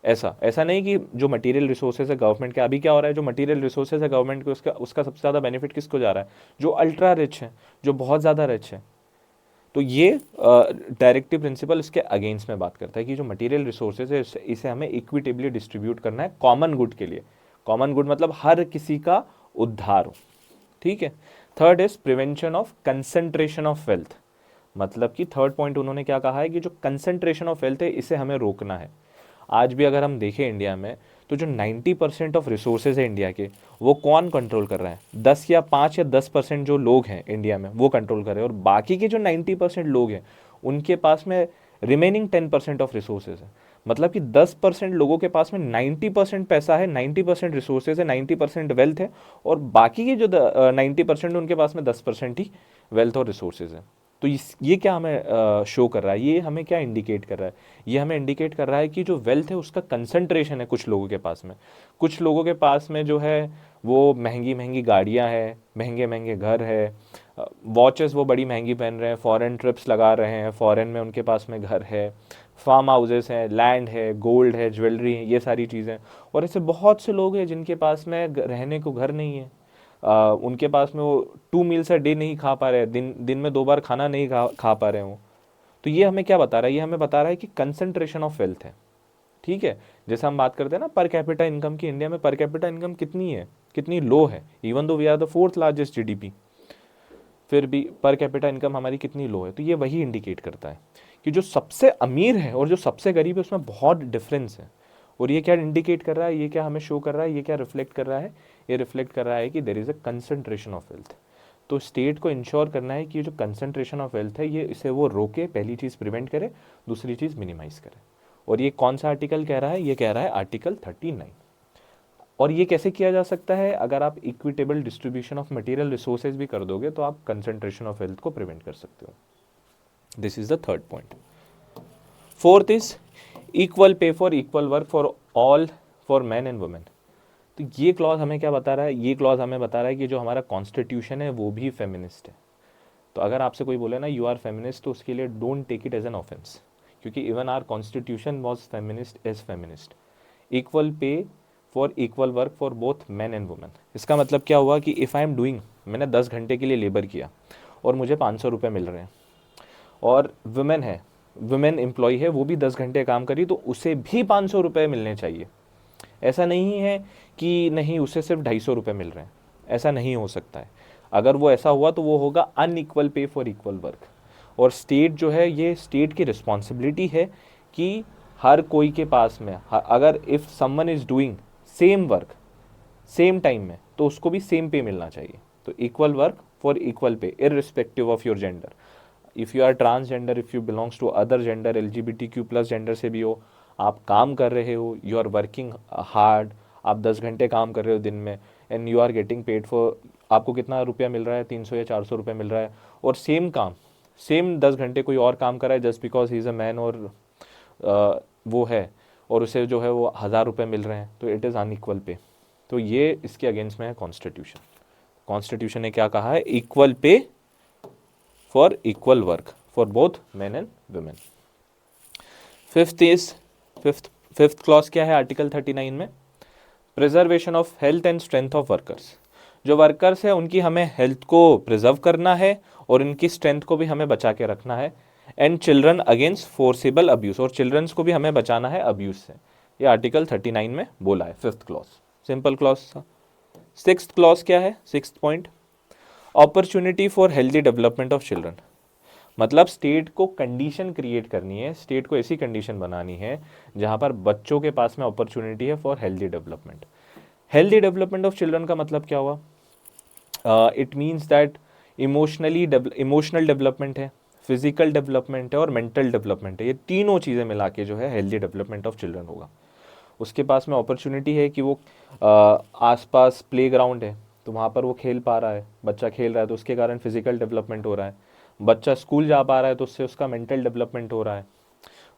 ऐसा नहीं कि जो मटेरियल रिसोर्सेज है गवर्नमेंट के, अभी क्या हो रहा है, जो मटेरियल रिसोर्सेज है गवर्नमेंट के उसका सबसे ज़्यादा बेनिफिट किसको जा रहा है? जो अल्ट्रा रिच है, जो बहुत ज़्यादा रिच है। तो ये डायरेक्टिव प्रिंसिपल इसके अगेंस्ट में बात करता है कि जो मटेरियल रिसोर्सेज है इसे हमें इक्विटेबली डिस्ट्रीब्यूट करना है कॉमन गुड के लिए। कॉमन गुड मतलब हर किसी का उद्धार हो। ठीक है। Third is prevention of concentration of wealth. मतलब कि थर्ड पॉइंट उन्होंने क्या कहा है कि जो कंसंट्रेशन ऑफ वेल्थ है इसे हमें रोकना है। आज भी अगर हम देखें इंडिया में तो जो 90% ऑफ रिसोर्सेज है इंडिया के, वो कौन कंट्रोल कर रहा है? 10 या 5 या 10% जो लोग हैं इंडिया में वो कंट्रोल कर रहे हैं, और बाकी के जो 90% लोग हैं उनके पास में रिमेनिंग 10% ऑफ रिसोर्सेज है। मतलब कि 10% लोगों के पास में 90% पैसा है, 90% रिसोर्सेज है, 90% वेल्थ है, और बाकी के जो 90% उनके पास में 10% ही वेल्थ और रिसोर्सेज है। तो ये क्या हमें शो कर रहा है, ये हमें क्या इंडिकेट कर रहा है, ये हमें इंडिकेट कर रहा है कि जो वेल्थ है उसका कंसंट्रेशन है कुछ लोगों के पास में। कुछ लोगों के पास में जो है वो महंगी महंगी गाड़ियाँ हैं, महंगे महंगे घर है, वॉचेस वो बड़ी महंगी पहन रहे हैं, फॉरेन ट्रिप्स लगा रहे हैं, फॉरेन में उनके पास में घर है, फार्म हाउसेस हैं, लैंड है, गोल्ड है, ज्वेलरी है, ये सारी चीज़ें। और ऐसे बहुत से लोग हैं जिनके पास में रहने को घर नहीं है, उनके पास में वो 2 मील्स अ डे नहीं खा पा रहे, दिन दिन में 2 बार खाना नहीं खा पा रहे हो। तो ये हमें क्या बता रहा है, ये हमें बता रहा है कि कंसंट्रेशन ऑफ वेल्थ है। ठीक है, जैसे हम बात करते हैं ना पर कैपिटा इनकम की, इंडिया में पर कैपिटा इनकम कितनी है, कितनी लो है, even though we are the 4th largest GDP, फिर भी पर कैपिटा इनकम हमारी कितनी लो है। तो ये वही इंडिकेट करता है कि जो सबसे अमीर है और जो सबसे गरीब है उसमें बहुत डिफरेंस है। और ये क्या इंडिकेट कर रहा है, ये क्या हमें शो कर रहा है, ये क्या रिफ्लेक्ट कर रहा है, ये रिफ्लेक्ट कर रहा है कि there is a concentration of wealth. तो स्टेट को इंश्योर करना है कि ये जो कंसंट्रेशन ऑफ वेल्थ है ये इसे वो रोके, पहली चीज़ प्रिवेंट करे, दूसरी चीज़ मिनिमाइज करे। और ये कौन सा आर्टिकल कह रहा है, ये कह रहा है आर्टिकल 39। और ये कैसे किया जा सकता है, अगर आप equitable distribution of material resources भी कर दोगे तो आप कंसंट्रेशन ऑफ वेल्थ को प्रिवेंट कर सकते हो। This is the third point. Fourth is equal pay for equal work for all, for man and women. तो ये क्लॉज हमें क्या बता रहा है, ये क्लॉज हमें बता रहा है कि जो हमारा कॉन्स्टिट्यूशन है वो भी फेमिनिस्ट है। तो अगर आपसे कोई बोले ना यू आर फेमिनिस्ट, तो उसके लिए don't take it as an offence, क्योंकि even our constitution was feminist as feminist. Equal pay for equal work for both man and women. इसका मतलब क्या हुआ कि इफ़ आई एम डूइंग, मैंने 10 घंटे के लिए लेबर किया और मुझे 500 रुपये मिल रहे हैं, और वुमेन है, वुमेन एम्प्लॉय है, वो भी 10 घंटे काम करी तो उसे भी 500 रुपये मिलने चाहिए। ऐसा नहीं है कि नहीं उसे सिर्फ 250 रुपये मिल रहे हैं, ऐसा नहीं हो सकता है। अगर वो ऐसा हुआ तो वो होगा अनइक्वल पे फॉर इक्वल वर्क। और स्टेट जो है, ये स्टेट की रिस्पॉन्सिबिलिटी है कि हर कोई के पास में अगर if someone is doing same work same time में तो उसको भी सेम पे मिलना चाहिए। तो equal work for equal pay irrespective of your gender. If you are transgender, if you belongs to other gender, LGBTQ+ gender से भी हो, आप काम कर रहे हो, यू आर वर्किंग हार्ड, आप 10 घंटे काम कर रहे हो दिन में, and you are getting paid for, आपको कितना रुपया मिल रहा है, 300 या 400 रुपये मिल रहा है। और सेम काम, सेम 10 घंटे कोई और काम कर रहा है just because he is a man, और वो है, और उसे जो है वो 1000 रुपये मिल रहे हैं, तो इट इज़ अनइक्वल पे। तो ये इसके अगेंस्ट में है कॉन्स्टिट्यूशन। कॉन्स्टिट्यूशन ने क्या कहा है, equal pay for equal work for both man and women. Fifth clause क्या है आर्टिकल 39 में, preservation of health and strength of workers. जो वर्कर्स है उनकी हमें हेल्थ को प्रिजर्व करना है और इनकी स्ट्रेंथ को भी हमें बचा के रखना है। And children against forcible abuse, और चिल्ड्रंस को भी हमें बचाना है अब्यूज से। ये आर्टिकल 39 में बोला है, फिफ्थ क्लॉज, सिंपल क्लॉज था। सिक्स्थ क्लॉज क्या है, sixth point, opportunity for healthy development of children. मतलब स्टेट को कंडीशन क्रिएट करनी है, स्टेट को ऐसी कंडीशन बनानी है जहां पर बच्चों के पास में अपॉर्चुनिटी है for healthy development. Healthy development of children का मतलब क्या हुआ, it means that emotional development है, फिजिकल डेवलपमेंट है और मेंटल डेवलपमेंट है। ये तीनों चीज़ें मिला के जो है हेल्दी डेवलपमेंट ऑफ चिल्ड्रन होगा। उसके पास में अपॉर्चुनिटी है कि वो आसपास प्लेग्राउंड है तो वहाँ पर वो खेल पा रहा है, बच्चा खेल रहा है तो उसके कारण फिजिकल डेवलपमेंट हो रहा है। बच्चा स्कूल जा पा रहा है तो उससे उसका मेंटल डेवलपमेंट हो रहा है।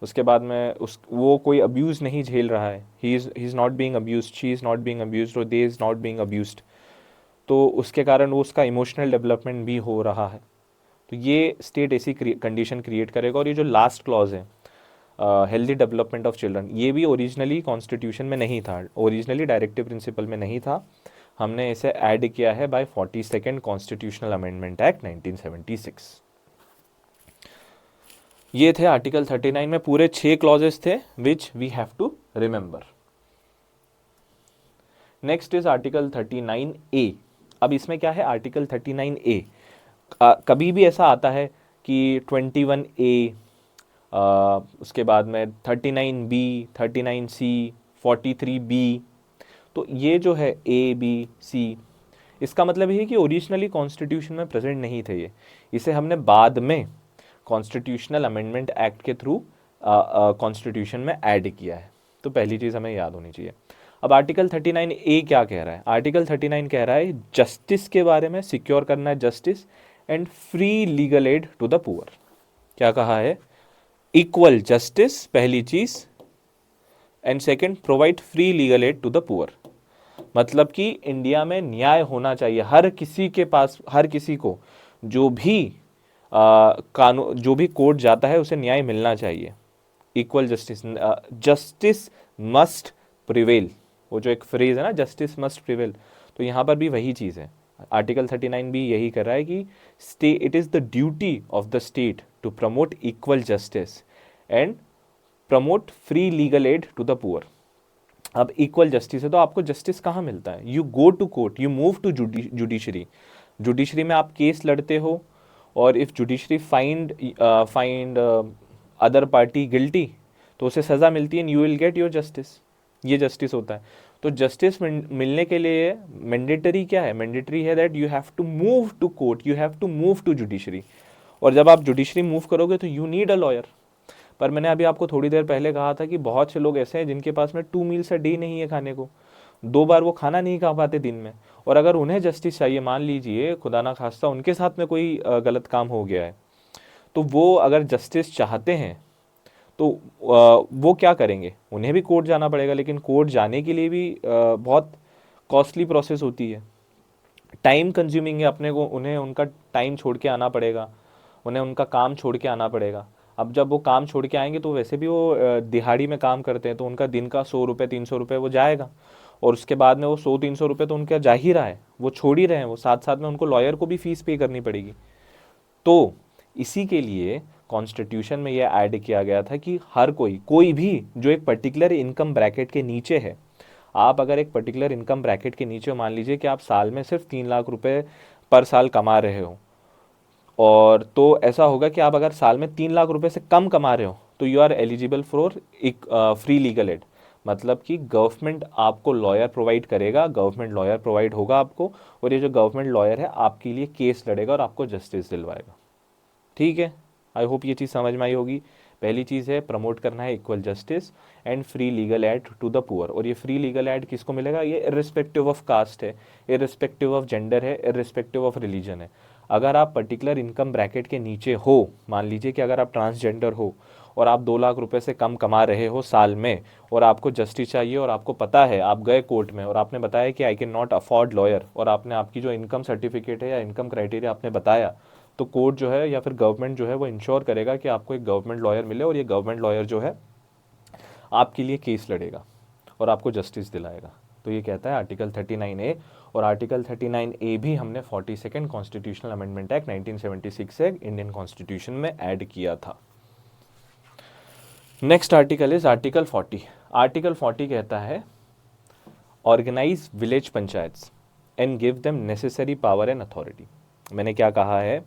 उसके बाद में वो कोई अब्यूज़ नहीं झेल रहा है, he is not being abused, she is not being abused, और दे इज़ नॉट बीइंग अब्यूज्ड। तो उसके कारण वो उसका इमोशनल डेवलपमेंट भी हो रहा है। तो ये स्टेट ऐसी कंडीशन क्रिएट करेगा। और ये जो लास्ट क्लॉज है, हेल्दी डेवलपमेंट ऑफ चिल्ड्रन, ये भी ओरिजिनली कॉन्स्टिट्यूशन में नहीं था, ओरिजिनली डायरेक्टिव प्रिंसिपल में नहीं था, हमने इसे ऐड किया है bye 42nd constitutional amendment act 1976। ये थे आर्टिकल 39 में पूरे 6 क्लॉजेस थे which we have to remember. Next is article 39A। अब इसमें क्या है, आर्टिकल 39A, कभी भी ऐसा आता है कि 21A, उसके बाद में 39B, 39C, 43B, तो ये जो है A, B, C, इसका मतलब ये है कि ओरिजिनली कॉन्स्टिट्यूशन में प्रेजेंट नहीं थे ये, इसे हमने बाद में कॉन्स्टिट्यूशनल अमेंडमेंट एक्ट के थ्रू कॉन्स्टिट्यूशन में ऐड किया है। तो पहली चीज़ हमें याद होनी चाहिए। अब आर्टिकल 39A क्या कह रहा है, आर्टिकल 39 कह रहा है जस्टिस के बारे में, सिक्योर करना है justice and free legal aid to the poor. क्या कहा है? इक्वल जस्टिस पहली चीज, and second provide free legal aid to the poor. मतलब कि इंडिया में न्याय होना चाहिए, हर किसी के पास, हर किसी को जो भी कानून, जो भी कोर्ट जाता है उसे न्याय मिलना चाहिए। Equal justice, justice must prevail, वो जो एक फ्रेज है ना, जस्टिस मस्ट प्रिवेल, तो यहाँ पर भी वही चीज़ है। आर्टिकल 39 भी यही कर रहा है कि it is the duty of the state to promote equal justice and promote free legal aid to the poor. अब इक्वल जस्टिस है तो आपको जस्टिस कहाँ मिलता है? You go to court, you move to judiciary. Judiciary में आप case लड़ते हो, और if judiciary find other party guilty, तो उसे सज़ा मिलती है, and you will get your justice. ये जस्टिस होता है। तो जस्टिस मिलने के लिए मैंडेटरी क्या है? मैंडेटरी है that you have to move to court, you have to move to judiciary. और जब आप जुडिशरी मूव करोगे तो यू नीड अ लॉयर। पर मैंने अभी आपको थोड़ी देर पहले कहा था कि बहुत से लोग ऐसे हैं जिनके पास में 2 मील्स अ डे नहीं है खाने को, 2 बार वो खाना नहीं खा पाते दिन में, और अगर उन्हें जस्टिस चाहिए, मान लीजिए खुदा ना खास्ता उनके साथ में कोई गलत काम हो गया है, तो वो अगर जस्टिस चाहते हैं तो वो क्या करेंगे? उन्हें भी कोर्ट जाना पड़ेगा, लेकिन कोर्ट जाने के लिए भी बहुत कॉस्टली प्रोसेस होती है, टाइम कंज्यूमिंग है। अपने को उन्हें उनका टाइम छोड़ के आना पड़ेगा, उन्हें उनका काम छोड़ के आना पड़ेगा। अब जब वो काम छोड़ के आएंगे तो वैसे भी वो दिहाड़ी में काम करते हैं, तो उनका दिन का 100 रुपये 300 रुपये वो जाएगा, और उसके बाद में वो 100-300 रुपये तो उनका जा ही रहा है, वो छोड़ ही रहे हैं, वो साथ साथ में उनको लॉयर को भी फीस पे करनी पड़ेगी। तो इसी के लिए कॉन्स्टिट्यूशन में यह ऐड किया गया था कि हर कोई भी जो एक पर्टिकुलर इनकम ब्रैकेट के नीचे है, आप अगर एक पर्टिकुलर इनकम ब्रैकेट के नीचे, मान लीजिए कि आप साल में सिर्फ 3 लाख रुपए पर साल कमा रहे हो, और तो ऐसा होगा कि आप अगर साल में 3 लाख रुपए से कम कमा रहे हो तो यू आर एलिजिबल फॉर एक फ्री लीगल एड। मतलब कि गवर्नमेंट आपको लॉयर प्रोवाइड करेगा, गवर्नमेंट लॉयर प्रोवाइड होगा आपको, और ये जो गवर्नमेंट लॉयर है आपके लिए केस लड़ेगा और आपको जस्टिस दिलवाएगा। ठीक है, आई होप ये चीज़ समझ में आई होगी। पहली चीज़ है प्रमोट करना है equal justice and free legal aid to the poor. और ये फ्री लीगल एड किसको मिलेगा? ये इर्रिस्पेक्टिव ऑफ कास्ट है, इर्रिस्पेक्टिव ऑफ जेंडर है, इर्रिस्पेक्टिव ऑफ रिलीजन है। अगर आप पर्टिकुलर इनकम ब्रैकेट के नीचे हो, मान लीजिए कि अगर आप ट्रांसजेंडर हो और आप 2 लाख रुपए से कम कमा रहे हो साल में, और आपको जस्टिस चाहिए, और आपको पता है, आप गए कोर्ट में और आपने बताया कि I can not afford lawyer, और आपने आपकी जो इनकम सर्टिफिकेट है या इनकम क्राइटेरिया आपने बताया, तो कोर्ट जो है या फिर गवर्नमेंट जो है वो इंश्योर करेगा कि आपको एक गवर्नमेंट लॉयर मिले, और ये गवर्नमेंट लॉयर जो है आपके लिए केस लड़ेगा और आपको जस्टिस दिलाएगा। तो ये कहता है आर्टिकल 39A, और आर्टिकल 39A भी हमने 42nd कॉन्स्टिट्यूशनल अमेंडमेंट एक्ट 1976 से इंडियन कॉन्स्टिट्यूशन में ऐड किया था। Next article is article 40। Article 40 कहता है organise village panchayats and give them necessary power and authority. मैंने क्या कहा है?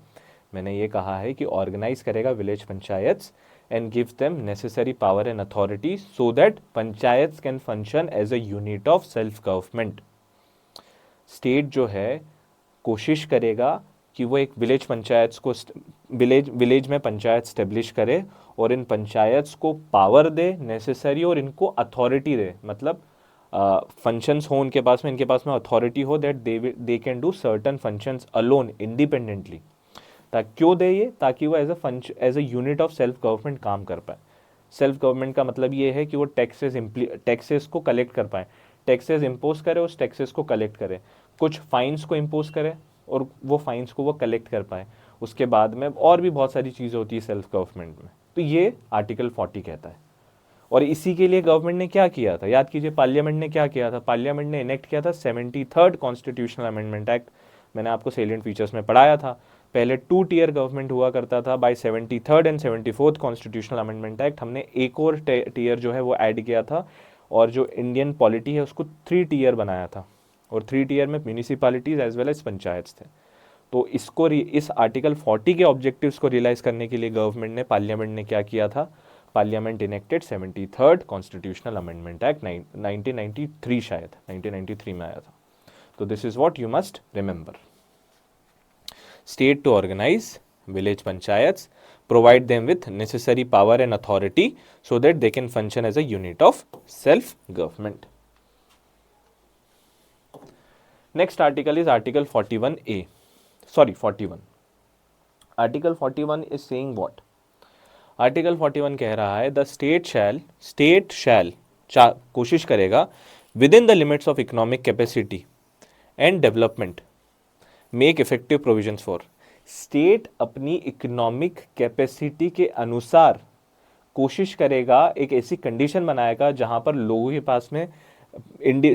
मैंने ये कहा है कि ऑर्गेनाइज करेगा village panchayats and give them necessary power and authority so that panchayats can function as a unit of self government. State जो है कोशिश करेगा कि वो एक विलेज पंचायत्स को विलेज में पंचायत स्टेब्लिश करे, और इन पंचायत्स को पावर दे नेसेसरी, और इनको अथॉरिटी दे, मतलब फंक्शंस हो उनके पास में, इनके पास में अथॉरिटी हो that they can do certain functions alone independently. क्यों दे ये? ताकि वो as a unit of self government काम कर पाए। सेल्फ गवर्नमेंट का मतलब ये है कि वो टैक्सेस को कलेक्ट कर पाए, टैक्सेस इम्पोज करे, उस टैक्सेस को कलेक्ट करे, कुछ फाइन्स को इम्पोज करे और वो फाइन्स को वो कलेक्ट कर पाए। उसके बाद में और भी बहुत सारी चीज़ें होती है सेल्फ गवर्नमेंट में। तो ये आर्टिकल 40 कहता है। और इसी के लिए गवर्नमेंट ने क्या किया था? याद कीजिए, पार्लियामेंट ने क्या किया था? पार्लियामेंट ने इनेक्ट किया था 73rd कॉन्स्टिट्यूशनल अमेंडमेंट एक्ट। मैंने आपको सेलिएंट फीचर्स में पढ़ाया था। पहले 2 टियर गवर्नमेंट हुआ करता था। By 73rd and 74th constitutional amendment act हमने एक और टियर जो है वो ऐड किया था, और जो इंडियन पॉलिटी है उसको 3 टियर बनाया था, और 3 टियर में municipalities as well as panchayat थे। तो इसको इस आर्टिकल 40 के ऑब्जेक्टिव्स को रियलाइज करने के लिए गवर्नमेंट ने, पार्लियामेंट ने क्या किया था? Parliament enacted 73rd constitutional amendment act 1993, शायद 1993 में आया था। तो this is what you must remember. State to organise village panchayats, provide them with necessary power and authority so that they can function as a unit of self government. Next article is article 41A, sorry 41. Article 41 is saying what? Article 41 कह रहा है the state शैल कोशिश करेगा with in the limits of economic capacity and development make effective provisions for. State अपनी economic capacity के अनुसार कोशिश करेगा, एक ऐसी कंडीशन बनाएगा जहां पर लोगों के पास में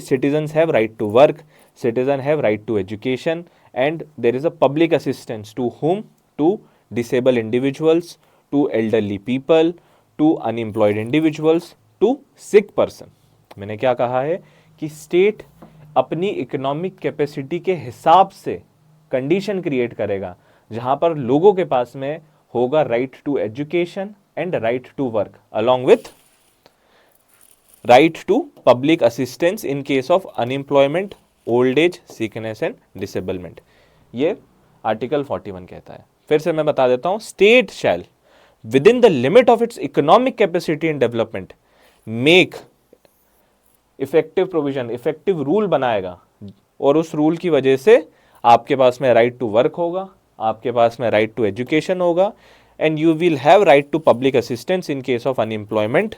citizens have right to work, citizens have right to education, and there is a public assistance to whom? To disabled individuals, to elderly people, to unemployed individuals, to sick person। मैंने क्या कहा है कि स्टेट अपनी economic capacity के हिसाब से condition create करेगा जहां पर लोगों के पास में होगा right to education and right to work along with right to public assistance in case of unemployment, old age, sickness and disablement. ये आर्टिकल 41 कहता है। फिर से मैं बता देता हूं, state shall within the limit of its economic capacity and development make effective provision, effective rule बनाएगा, और उस रूल की वजह से आपके पास में राइट टू वर्क होगा, आपके पास में राइट टू एजुकेशन होगा, and you will have right to public assistance in case of unemployment,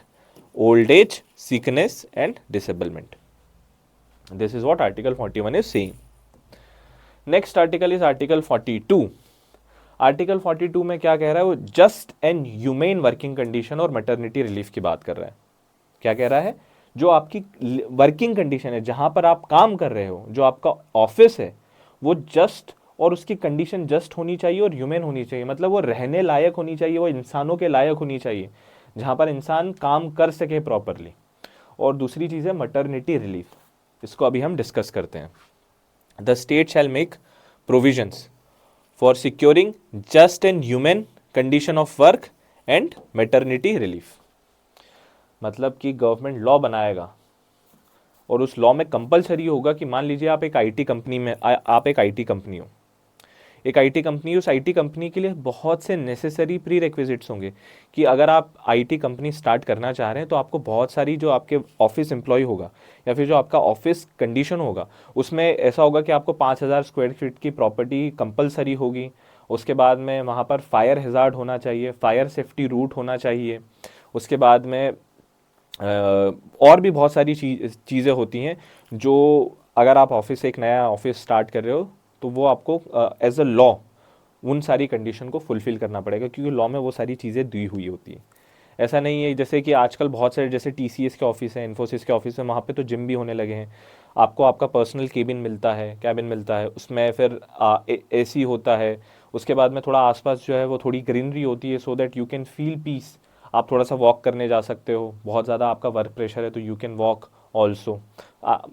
old age, sickness and disablement. This is what Article 41 is saying. Next article is Article 42. Article 42 में क्या कह रहा है? वो just and humane working condition और maternity relief की बात कर रहा है। क्या कह रहा है? जो आपकी वर्किंग कंडीशन है, जहां पर आप काम कर रहे हो, जो आपका ऑफिस है, वो जस्ट और उसकी कंडीशन जस्ट होनी चाहिए और ह्यूमन होनी चाहिए। मतलब वो रहने लायक होनी चाहिए, वो इंसानों के लायक होनी चाहिए, जहां पर इंसान काम कर सके प्रॉपरली। और दूसरी चीज है मटर्निटी रिलीफ, इसको अभी हम डिस्कस करते हैं। The state shell make provisions for securing just and human condition of work and maternity relief. मतलब कि गवर्नमेंट लॉ बनाएगा और उस लॉ में कंपलसरी होगा कि मान लीजिए आप एक आईटी कंपनी में आप एक आईटी कंपनी हो, एक आईटी कंपनी, उस आईटी कंपनी के लिए बहुत से नेसेसरी प्री रिक्विजिट्स होंगे कि अगर आप आईटी कंपनी स्टार्ट करना चाह रहे हैं तो आपको बहुत सारी, जो आपके ऑफिस एम्प्लॉय होगा या फिर जो आपका ऑफिस कंडीशन होगा, उसमें ऐसा होगा कि आपको 5000 स्क्वायर फीट की प्रॉपर्टी कंपलसरी होगी। उसके बाद में वहाँ पर फायर हैजार्ड होना चाहिए, फायर सेफ्टी रूट होना चाहिए। उसके बाद में और भी बहुत सारी चीज़ें होती हैं जो अगर आप ऑफिस, एक नया ऑफिस स्टार्ट कर रहे हो, तो वो आपको एज अ लॉ उन सारी कंडीशन को फुलफिल करना पड़ेगा, क्योंकि लॉ में वो सारी चीज़ें दी हुई होती है। ऐसा नहीं है जैसे कि आजकल बहुत सारे, जैसे टीसीएस के ऑफिस है, इन्फोसिस के ऑफिस है, वहाँ पे तो जिम भी होने लगे हैं। आपको आपका पर्सनल कैबिन मिलता है, उसमें फिर एसी होता है। उसके बाद में थोड़ा आसपास जो है वो थोड़ी ग्रीनरी होती है, so that you can feel peace. आप थोड़ा सा वॉक करने जा सकते हो, बहुत ज़्यादा आपका वर्क प्रेशर है तो यू कैन वॉक ऑल्सो।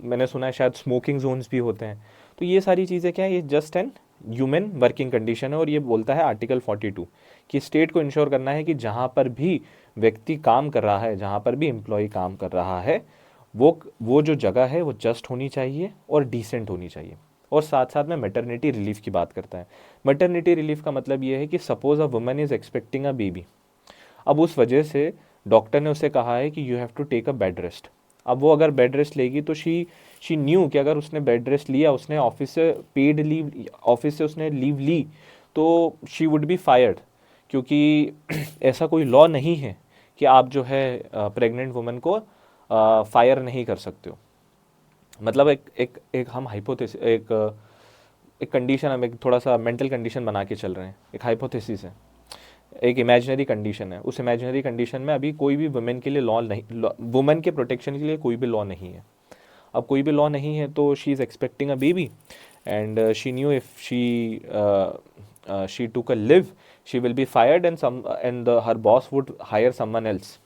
मैंने सुना है शायद स्मोकिंग जोन्स भी होते हैं। तो ये सारी चीज़ें क्या है, ये just and human working condition है। और ये बोलता है आर्टिकल 42 कि स्टेट को इंश्योर करना है कि जहाँ पर भी व्यक्ति काम कर रहा है, जहाँ पर भी एम्प्लॉय काम कर रहा है, वो जो जगह है वो जस्ट होनी चाहिए और डिसेंट होनी चाहिए। और साथ साथ में मैटरनिटी रिलीफ की बात करता है। मैटरनिटी रिलीफ का मतलब ये है कि suppose a woman is expecting a baby, अब उस वजह से डॉक्टर ने उसे कहा है कि you have to take a bed rest. अब वो अगर बेड रेस्ट लेगी तो शी न्यू कि अगर उसने बेड रेस्ट लिया, उसने ऑफिस से पेड लीव, ऑफिस से उसने लीव ली, तो शी वुड बी फायर्ड, क्योंकि ऐसा कोई लॉ नहीं है कि आप जो है प्रेग्नेंट वुमन को फायर नहीं कर सकते हो। मतलब एक हम हाइपोथेसिस, एक कंडीशन, हम एक थोड़ा सा मेंटल कंडीशन बना के चल रहे हैं। एक हाइपोथेसिस है, एक इमेजिनरी कंडीशन है। उस इमेजिनरी कंडीशन में अभी कोई भी वुमेन के लिए लॉ नहीं, वुमेन के प्रोटेक्शन के लिए कोई भी लॉ नहीं है। अब कोई भी लॉ नहीं है तो she is expecting a baby and she knew if she took a live, she will be fired and her boss would hire someone else,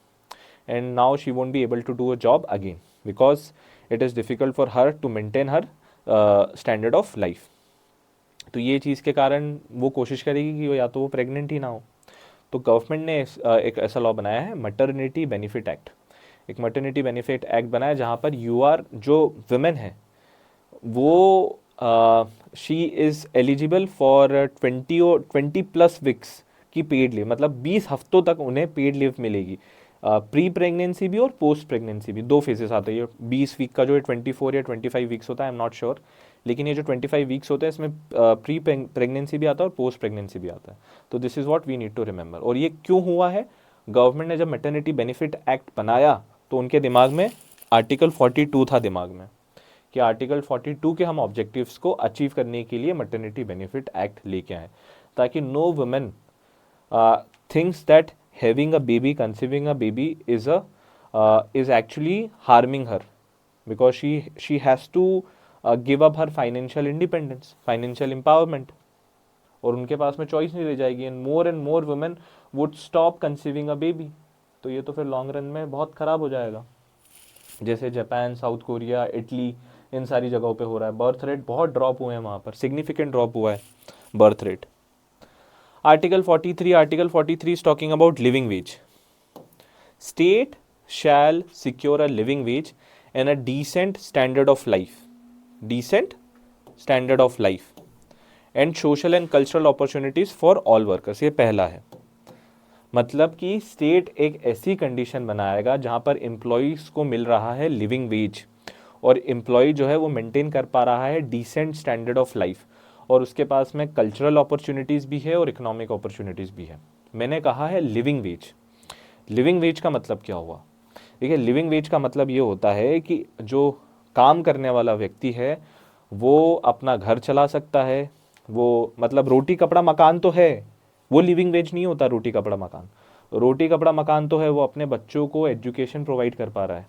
and now she won't be able to do a job again because it is difficult for her to maintain her standard of life। तो ये चीज़ के कारण वो कोशिश करेगी कि वो या तो वो प्रेग्नेंट ही ना हो। तो गवर्नमेंट ने एक ऐसा लॉ बनाया है, मटर्निटी बेनिफिट एक्ट। एक मटर्निटी बेनिफिट एक्ट बनाया जहाँ पर जो वुमेन है वो she is eligible for 20+ weeks की पेड लीव, मतलब 20 हफ्तों तक उन्हें पेड लीव मिलेगी। प्री प्रेगनेंसी भी और पोस्ट प्रेगनेंसी भी, 2 फेजेस आते हैं। 20 वीक का जो है 24 या 25 वीक्स होता है, आई एम नॉट श्योर, लेकिन ये जो 25 वीक्स होते हैं इसमें प्री प्रेगनेंसी भी आता है और पोस्ट प्रेगनेंसी भी आता है। तो this is what we need to remember. और ये क्यों हुआ है? गवर्नमेंट ने जब मैटरनिटी बेनिफिट एक्ट बनाया तो उनके दिमाग में आर्टिकल 42 था दिमाग में, कि आर्टिकल 42 के हम ऑब्जेक्टिव्स को अचीव करने के लिए मैटरनिटी बेनिफिट एक्ट लेके आए, ताकि no women thinks that having a baby, conceiving a baby is actually harming her, because she has to give up her financial independence, financial empowerment, और उनके पास में चॉइस नहीं रह जाएगी, and more women would stop conceiving a baby. तो ये तो फिर लॉन्ग रन में बहुत ख़राब हो जाएगा, जैसे जापान, साउथ कोरिया, इटली, इन सारी जगहों पे हो रहा है। बर्थ रेट बहुत ड्रॉप हुए हैं वहाँ पर, सिग्निफिकेंट ड्रॉप हुआ है birth rate. Article 43 is talking about living veg. State shall secure a living wage and a decent standard of life, and social and cultural opportunities for all workers। ये पहला है, मतलब कि स्टेट एक ऐसी condition बनाएगा जहां पर एम्प्लॉयज़ को मिल रहा है लिविंग वेज, और एम्प्लॉय जो है वो मेंटेन कर पा रहा है डिसेंट स्टैंडर्ड ऑफ लाइफ, और उसके पास में कल्चरल अपॉर्चुनिटीज़ भी है और इकोनॉमिक अपॉर्चुनिटीज़ भी है। मैंने कहा है लिविंग वेज। लिविंग वेज का मतलब क्या हुआ? देखिए, लिविंग वेज का मतलब ये होता है कि जो काम करने वाला व्यक्ति है वो अपना घर चला सकता है, वो मतलब रोटी कपड़ा मकान तो है, वो लिविंग वेज नहीं होता। रोटी कपड़ा मकान, रोटी कपड़ा मकान तो है, वो अपने बच्चों को एजुकेशन प्रोवाइड कर पा रहा है,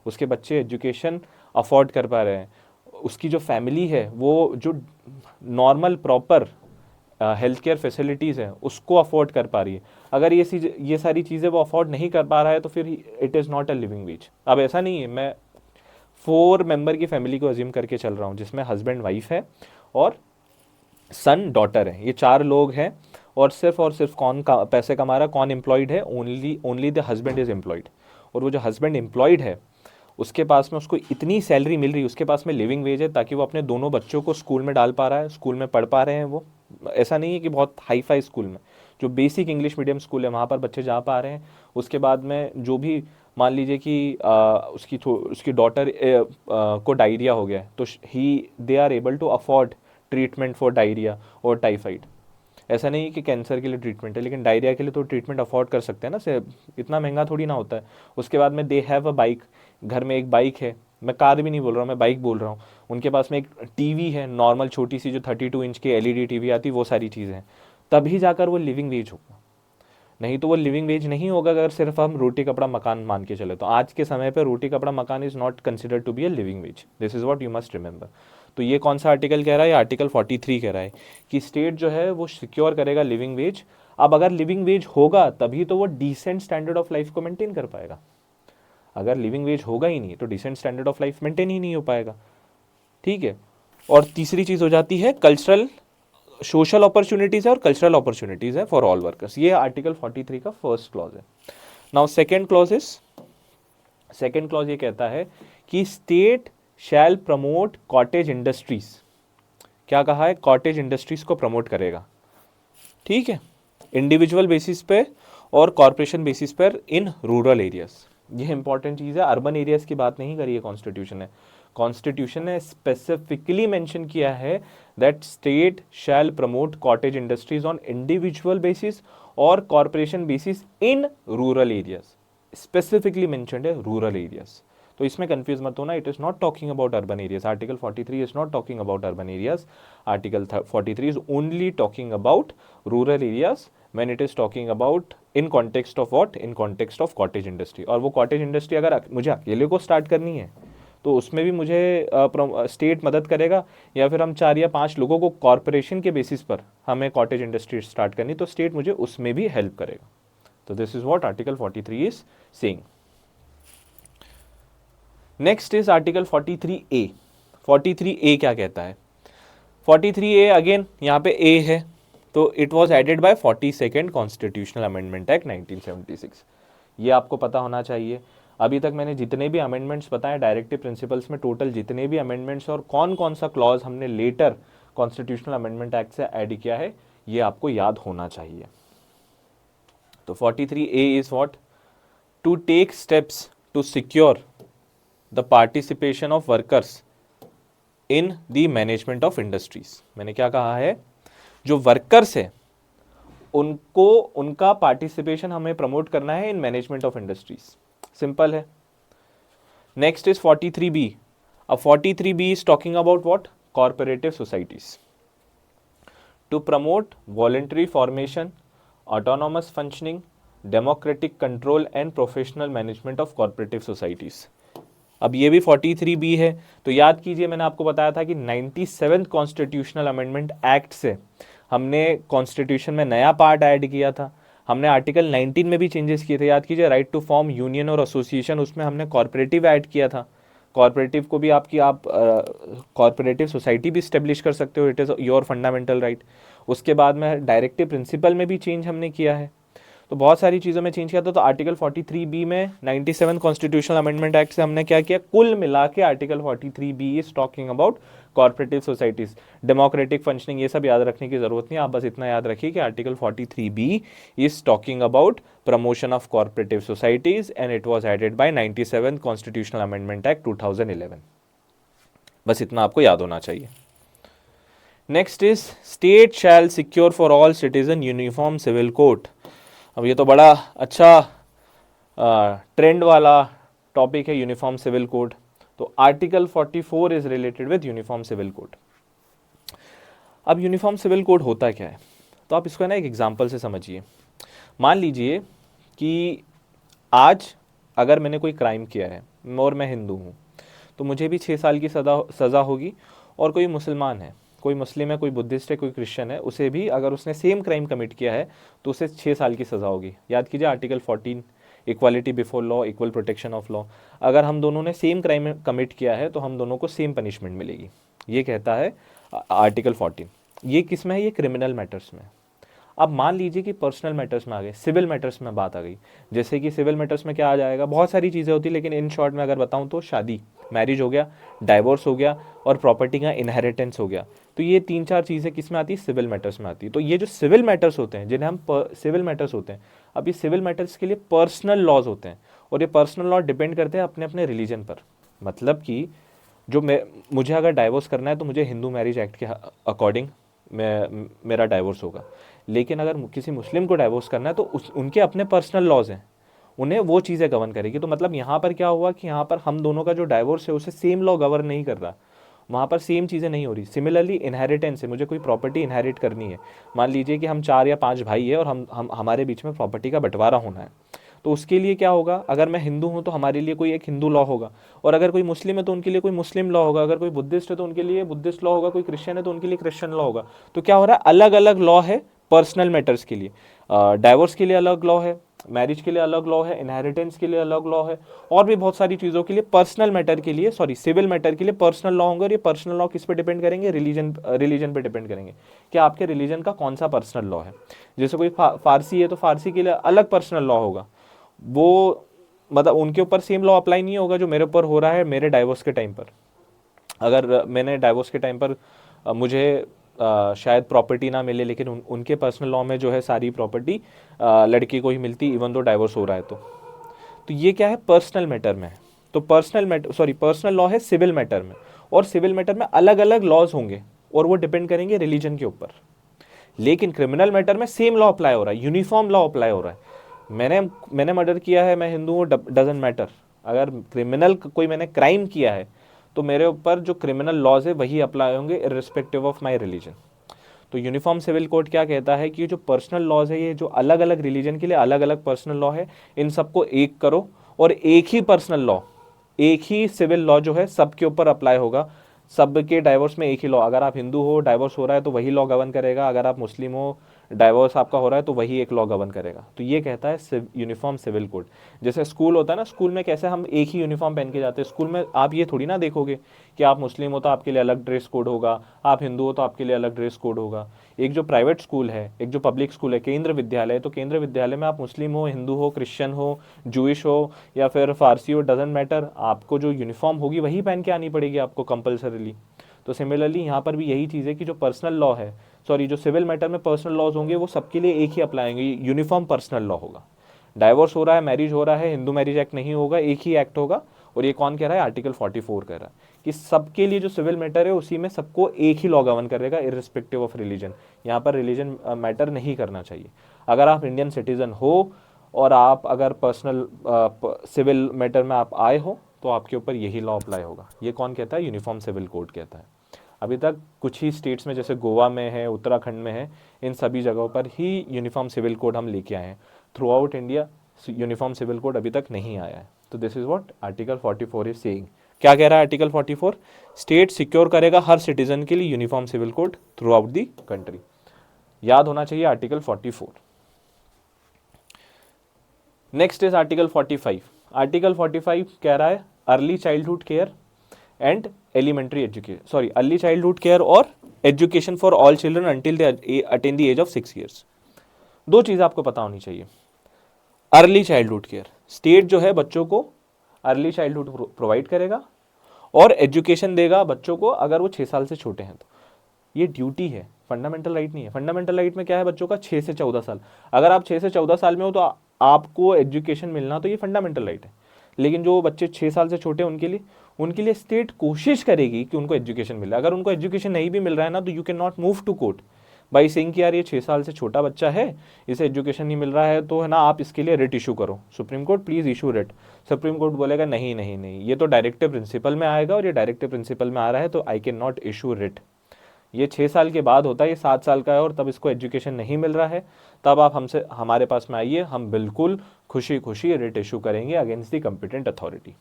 उसके बच्चे एजुकेशन अफोर्ड कर पा रहे हैं, उसकी जो फैमिली है वो जो normal proper health care facilities हैं उसको अफोर्ड कर पा रही है। अगर ये सारी चीज़ें वो अफोर्ड नहीं कर पा रहा है तो फिर it is not a living veg. अब ऐसा नहीं है, मैं 4 मेंबर की फैमिली को अज्यूम करके चल रहा हूँ, जिसमें हस्बैंड वाइफ है और सन डॉटर है, ये 4 लोग हैं, और सिर्फ कौन पैसे कमा रहा है, कौन एम्प्लॉयड है? Only the husband is employed. और वो जो हस्बैंड एम्प्लॉयड है उसके पास में उसको इतनी सैलरी मिल रही है, उसके पास में लिविंग वेज है, ताकि वो अपने दोनों बच्चों को स्कूल में डाल पा रहा है, स्कूल में पढ़ पा रहे हैं। वो ऐसा नहीं है कि बहुत हाई फाई स्कूल में, जो बेसिक इंग्लिश मीडियम स्कूल है वहाँ पर बच्चे जा पा रहे हैं। उसके बाद में जो भी मान लीजिए कि उसकी डॉटर को डायरिया हो गया है, तो they are able to afford treatment for diarrhoea और टाइफाइड। ऐसा नहीं कि कैंसर के लिए ट्रीटमेंट है, लेकिन डायरिया के लिए तो ट्रीटमेंट अफोर्ड कर सकते हैं ना, से इतना महंगा थोड़ी ना होता है। उसके बाद में दे हैव अ बाइक, घर में एक बाइक है, मैं कार भी नहीं बोल रहा हूँ, मैं बाइक बोल रहा हूँ। उनके पास में एक टीवी है, नॉर्मल छोटी सी जो 32 इंच की एलईडी टीवी आती है, वो सारी चीज़ें हैं, तभी जाकर वो लिविंग वेज होगा। नहीं तो वो लिविंग वेज नहीं होगा अगर सिर्फ हम रोटी कपड़ा मकान मान के चले। तो आज के समय पे roti kapda makaan is not considered to be a living wage. This is what you must remember. तो ये कौन सा आर्टिकल कह रहा है? आर्टिकल 43 कह रहा है कि स्टेट जो है वो सिक्योर करेगा लिविंग वेज। अब अगर लिविंग वेज होगा तभी तो वो डिसेंट स्टैंडर्ड ऑफ लाइफ को मेंटेन कर पाएगा। अगर लिविंग वेज होगा ही नहीं तो decent standard of life maintain ही नहीं हो पाएगा। ठीक है। और तीसरी चीज हो जाती है कल्चरल, सोशल अपॉर्चुनिटीज है और कल्चरल अपॉर्चुनिटीज है फॉर ऑल वर्कर्स। ये आर्टिकल 43 का फर्स्ट क्लॉज है। नाउ सेकेंड क्लॉज ये कहता है कि state shall promote cottage industries. क्या कहा है? कॉटेज इंडस्ट्रीज को प्रमोट करेगा। ठीक है, इंडिविजुअल बेसिस पे और कॉर्पोरेशन बेसिस पर इन रूरल एरियाज। ये इंपॉर्टेंट चीज़ है, अर्बन एरियाज की बात नहीं करी है कॉन्स्टिट्यूशन ने स्पेसिफिकली मेंशन किया है that state shall promote cottage industries on individual basis और corporation basis in rural areas. Specifically mentioned है रूरल एरियाज। तो इसमें कंफ्यूज मत होना, it is not talking about urban areas. Article 43 is not talking about urban areas. Article 43 is only talking about rural areas when it is talking about in context of what? In context of cottage industry। और वो cottage industry अगर मुझे अकेले को start करनी है तो उसमें भी मुझे स्टेट मदद करेगा, या फिर हम 4 या 5 लोगों को कॉर्पोरेशन के बेसिस पर हमें कॉटेज इंडस्ट्री स्टार्ट करनी तो स्टेट मुझे उसमें भी हेल्प करेगा। तो this is what article 43 is saying. Next is article 43A। 43A क्या कहता है? 43A अगेन यहाँ पे A है, तो it was added by 42nd constitutional amendment act 1976। ये आपको पता होना चाहिए। अभी तक मैंने जितने भी अमेंडमेंट्स बताए डायरेक्टिव प्रिंसिपल्स में, टोटल जितने भी अमेंडमेंट्स और कौन कौन सा क्लॉज हमने लेटर कॉन्स्टिट्यूशनल अमेंडमेंट एक्ट से ऐड किया है, ये आपको याद होना चाहिए। तो 43A is what? To take steps to secure the participation of workers in the management of industries. मैंने क्या कहा है, जो वर्कर्स है उनको उनका पार्टिसिपेशन हमें प्रमोट करना है in management of industries. Simple है। Next is 43B। अब 43B is talking about what, corporative societies to promote voluntary formation, autonomous functioning, democratic control and professional management of corporative societies. अब ये भी 43B है। तो याद कीजिए, मैंने आपको बताया था कि 97th कॉन्स्टिट्यूशनल अमेंडमेंट एक्ट से हमने कॉन्स्टिट्यूशन में नया पार्ट ऐड किया था। हमने आर्टिकल 19 में भी चेंजेस किए थे। याद कीजिए, राइट टू फॉर्म यूनियन और एसोसिएशन, उसमें हमने कॉर्पोरेटिव ऐड किया था। कॉर्पोरेटिव को भी आप कॉर्पोरेटिव सोसाइटी भी स्टेब्लिश कर सकते हो, it is your fundamental right. उसके बाद में डायरेक्टिव प्रिंसिपल में भी चेंज हमने किया है। तो बहुत सारी चीज़ों में चेंज किया था। तो आर्टिकल 43B में 97 कॉन्स्टिट्यूशनल अमेंडमेंट एक्ट से हमने क्या किया, कुल मिला के article 43B is talking about corporative societies, democratic functioning, ये सब याद रखने की जरूरत नहीं। आप बस इतना याद रखिए कि article 43B is talking about promotion of corporative societies and it was added by 97 constitutional amendment act 2011। बस इतना आपको याद होना चाहिए। Next is state shall secure for all citizen uniform civil code. अब ये तो बड़ा अच्छा ट्रेंड वाला टॉपिक है, यूनिफॉर्म सिविल कोड। तो article 44 is related with uniform civil code. अब यूनिफॉर्म सिविल कोड होता क्या है, तो आप इसको ना एक एग्जांपल से समझिए। मान लीजिए कि आज अगर मैंने कोई क्राइम किया है और मैं हिंदू हूँ, तो मुझे भी 6 साल की सज़ा होगी। और कोई मुसलमान है, कोई मुस्लिम है, कोई बुद्धिस्ट है, कोई क्रिश्चियन है, उसे भी अगर उसने सेम क्राइम कमिट किया है तो उसे 6 साल की सज़ा होगी। याद कीजिए article 14, equality before law, equal protection of law. अगर हम दोनों ने सेम क्राइम कमिट किया है तो हम दोनों को सेम पनिशमेंट मिलेगी, ये कहता है आर्टिकल 14। ये किस में है, ये क्रिमिनल मैटर्स में। अब मान लीजिए कि पर्सनल मैटर्स में आ गए, सिविल मैटर्स में बात आ गई। जैसे कि सिविल मैटर्स में क्या आ जाएगा, बहुत सारी चीज़ें होती, लेकिन इन शॉर्ट में अगर बताऊं तो शादी, मैरिज हो गया, डाइवोर्स हो गया और प्रॉपर्टी का इनहेरिटेंस हो गया। तो ये 3-4 चीज़ें किस में आती है, सिविल मैटर्स में आती है। तो ये जो सिविल मैटर्स होते हैं, जिन्हें हम सिविल मैटर्स होते हैं, अब ये सिविल मैटर्स के लिए पर्सनल लॉज होते हैं और ये पर्सनल लॉ डिपेंड करते हैं अपने अपने रिलीजन पर। मतलब कि जो मुझे अगर डाइवोर्स करना है तो मुझे हिंदू मैरिज एक्ट के अकॉर्डिंग मेरा डाइवोर्स होगा। लेकिन अगर किसी मुस्लिम को डाइवोर्स करना है तो उनके अपने पर्सनल लॉज हैं, उन्हें वो चीज़ें गवर्न करेगी। तो मतलब यहाँ पर क्या हुआ कि यहाँ पर हम दोनों का जो डाइवोर्स है उसे सेम लॉ गवर्न नहीं कर रहा, वहाँ पर सेम चीज़ें नहीं हो रही। सिमिलरली इनहेरिटेंस है, मुझे कोई प्रॉपर्टी इनहेरिट करनी है। मान लीजिए कि हम 4 या 5 भाई है और हमारे बीच में प्रॉपर्टी का बंटवारा होना है, तो उसके लिए क्या होगा, अगर मैं हिंदू हूँ तो हमारे लिए कोई एक हिंदू लॉ होगा, और अगर कोई मुस्लिम है तो उनके लिए कोई मुस्लिम लॉ होगा, अगर कोई बुद्धिस्ट है तो उनके लिए बुद्धिस्ट लॉ होगा, कोई क्रिश्चियन है तो उनके लिए क्रिश्चियन लॉ होगा। तो क्या हो रहा है, अलग अलग लॉ है पर्सनल मैटर्स के लिए। डाइवोर्स के लिए अलग लॉ है, मैरिज के लिए अलग लॉ है, इनहेरिटेंस के लिए अलग लॉ है, और भी बहुत सारी चीज़ों के लिए पर्सनल मैटर के लिए, सिविल मैटर के लिए पर्सनल लॉ होंगे। और ये पर्सनल लॉ किस पे डिपेंड करेंगे, रिलीजन पे डिपेंड करेंगे कि आपके रिलीजन का कौन सा पर्सनल लॉ है। जैसे कोई फारसी है तो फारसी के लिए अलग पर्सनल लॉ होगा, वो मतलब उनके ऊपर सेम लॉ अप्लाई नहीं होगा जो मेरे ऊपर हो रहा है मेरे डाइवोर्स के टाइम पर। अगर मैंने डाइवोर्स के टाइम पर मुझे शायद प्रॉपर्टी ना मिले, लेकिन उनके पर्सनल लॉ में जो है सारी प्रॉपर्टी लड़की को ही मिलती, इवन दो डाइवोर्स हो रहा है। तो ये क्या है, पर्सनल मैटर में है। तो पर्सनल लॉ है सिविल मैटर में, और सिविल मैटर में अलग अलग लॉज होंगे और वो डिपेंड करेंगे रिलीजन के ऊपर। लेकिन क्रिमिनल मैटर में सेम लॉ अप्लाई हो रहा है, यूनिफॉर्म लॉ अप्लाई हो रहा है। मैंने मर्डर किया है, मैं हिंदू हूँ, डजंट मैटर। अगर क्रिमिनल कोई मैंने क्राइम किया है तो मेरे ऊपर जो क्रिमिनल लॉज है वही अप्लाई होंगे इर्रिस्पेक्टिव ऑफ माय रिलीजन। तो यूनिफॉर्म सिविल कोड क्या कहता है कि जो पर्सनल लॉज है, ये जो अलग अलग रिलीजन के लिए अलग अलग पर्सनल लॉ है, इन सबको एक करो और एक ही पर्सनल लॉ, एक ही सिविल लॉ जो है सबके ऊपर अप्लाई होगा। सबके डाइवोर्स में एक ही लॉ, अगर आप हिंदू हो डाइवोर्स हो रहा है तो वही लॉ गवर्न करेगा, अगर आप मुस्लिम हो डाइवोर्स आपका हो रहा है तो वही एक लॉ गवर्न करेगा। तो ये कहता है यूनिफॉर्म सिविल कोड। जैसे स्कूल होता है ना, स्कूल में कैसे हम एक ही यूनिफॉर्म पहन के जाते हैं। स्कूल में आप ये थोड़ी ना देखोगे कि आप मुस्लिम हो तो आपके लिए अलग ड्रेस कोड होगा, आप हिंदू हो तो आपके लिए अलग ड्रेस कोड होगा। एक जो प्राइवेट स्कूल है, एक जो पब्लिक स्कूल है, केंद्र विद्यालय, तो केंद्र विद्यालय में आप मुस्लिम हो, हिंदू हो, क्रिश्चियन हो, जूइश हो या फिर फारसी हो, डजेंट मैटर, आपको जो यूनिफॉर्म होगी वही पहन के आनी पड़ेगी आपको कंपल्सरीली। तो सिमिलरली यहाँ पर भी यही चीज़ है कि जो पर्सनल लॉ है, जो सिविल मैटर में पर्सनल लॉज होंगे वो सबके लिए एक ही अप्लाई होंगे, यूनिफॉर्म पर्सनल लॉ होगा। डाइवोर्स हो रहा है, मैरिज हो रहा है, हिंदू मैरिज एक्ट नहीं होगा, एक ही एक्ट होगा और ये कौन कह रहा है, आर्टिकल 44 कह रहा है कि सबके लिए जो सिविल मैटर है उसी में सबको एक ही लॉ गवर्न करेगा इररिस्पेक्टिव ऑफ रिलीजन। यहाँ पर रिलीजन मैटर नहीं करना चाहिए। अगर आप इंडियन सिटीजन हो और आप अगर पर्सनल सिविल मैटर में आप आए हो तो आपके ऊपर यही लॉ अप्लाई होगा। ये कौन कहता है, यूनिफॉर्म सिविल कोड कहता है। अभी तक कुछ ही स्टेट्स में जैसे गोवा में है, उत्तराखंड में है, इन सभी जगहों पर ही यूनिफॉर्म सिविल कोड हम लेके आए हैं। Throughout India uniform civil code अभी तक नहीं आया है। तो this is what article 44 is saying. क्या कह रहा है आर्टिकल 44, स्टेट सिक्योर करेगा हर सिटीजन के लिए uniform civil code throughout the country. याद होना चाहिए article 44। Next is article 45। Article 45 कह रहा है early childhood care and elementary education, sorry early childhood care और education for all children until they attain the age of 6 years. दो चीज़ आपको पता होनी चाहिए। अर्ली चाइल्डहुड केयर, स्टेट जो है बच्चों को अर्ली चाइल्डहुड प्रोवाइड करेगा और एजुकेशन देगा बच्चों को अगर वो 6 साल से छोटे हैं तो। ये ड्यूटी है, फंडामेंटल राइट नहीं है। फंडामेंटल राइट में क्या है, बच्चों का 6 से 14 साल। अगर आप 6 से 14 साल में हो तो आपको एजुकेशन मिलना, तो ये फंडामेंटल राइट है। लेकिन जो बच्चे 6 साल से छोटे हैं उनके लिए स्टेट कोशिश करेगी कि उनको एजुकेशन मिले। अगर उनको एजुकेशन नहीं भी मिल रहा है ना, तो you can not move to court by saying कि यार ये 6 साल से छोटा बच्चा है, इसे एजुकेशन नहीं मिल रहा है, तो है ना आप इसके लिए रिट इशू करो, supreme court please issue writ. Supreme court बोलेगा नहीं नहीं नहीं, ये तो डायरेक्टिव प्रिंसिपल में आएगा और ये डायरेक्टिव प्रिंसिपल में आ रहा है तो I can not issue writ. ये 6 साल के बाद होता है, ये 7 साल का है और तब इसको एजुकेशन नहीं मिल रहा है, तब आप हमसे हमारे पास में आइए, हम बिल्कुल खुशी खुशी रिट इशू करेंगे अगेंस्ट द कॉम्पिटेंट अथॉरिटी।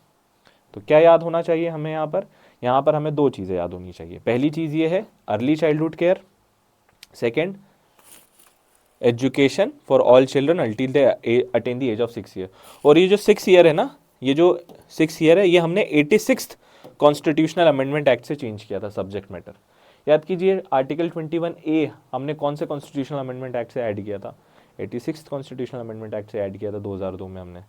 तो क्या याद होना चाहिए हमें यहाँ पर हमें दो चीज़ें याद होनी चाहिए। पहली चीज़ ये है early childhood care, second education for all children until they attain the age of 6 year. और ये जो 6 ईयर है ना, ये जो 6 ईयर है, ये हमने 86th कॉन्स्टिट्यूशनल अमेंडमेंट एक्ट से चेंज किया था सब्जेक्ट मैटर। याद कीजिए आर्टिकल 21A हमने कौन से कॉन्स्टिट्यूशनल अमेंडमेंट एक्ट से ऐड किया था, 86th कॉन्स्टिट्यूशनल अमेंडमेंट एक्ट से ऐड किया था 2002 में हमने।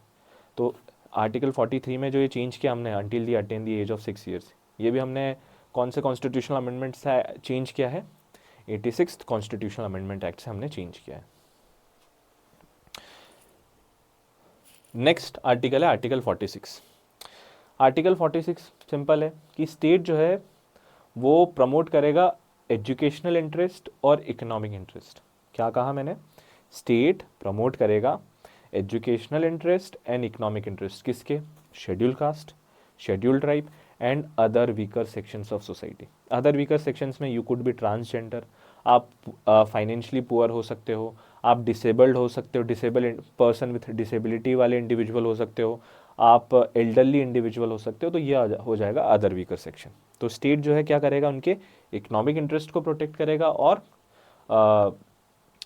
तो आर्टिकल 43 में जो ये चेंज किया हमने until the attain the age of 6 years, ये भी हमने कौन से कॉन्स्टिट्यूशनल अमेंडमेंट से चेंज किया है, 86th कॉन्स्टिट्यूशनल अमेंडमेंट एक्ट से हमने चेंज किया है। नेक्स्ट आर्टिकल है आर्टिकल 46। आर्टिकल 46 सिंपल है कि स्टेट जो है वो प्रमोट करेगा एजुकेशनल इंटरेस्ट और इकोनॉमिक इंटरेस्ट। क्या कहा मैंने, स्टेट प्रमोट करेगा educational interest and economic interest किसके, schedule caste, schedule tribe and other weaker sections of society. Other weaker sections में यू कुड बी ट्रांसजेंडर, आप फाइनेंशियली पुअर हो सकते हो, आप डिसेबल्ड हो सकते हो, डिसेबल पर्सन विथ डिसेबिलिटी वाले इंडिविजुअल हो सकते हो, आप एल्डरली इंडिविजुअल हो सकते हो, तो ये हो जाएगा अदर वीकर सेक्शन। तो स्टेट जो है क्या करेगा, उनके इकोनॉमिक इंटरेस्ट को प्रोटेक्ट करेगा और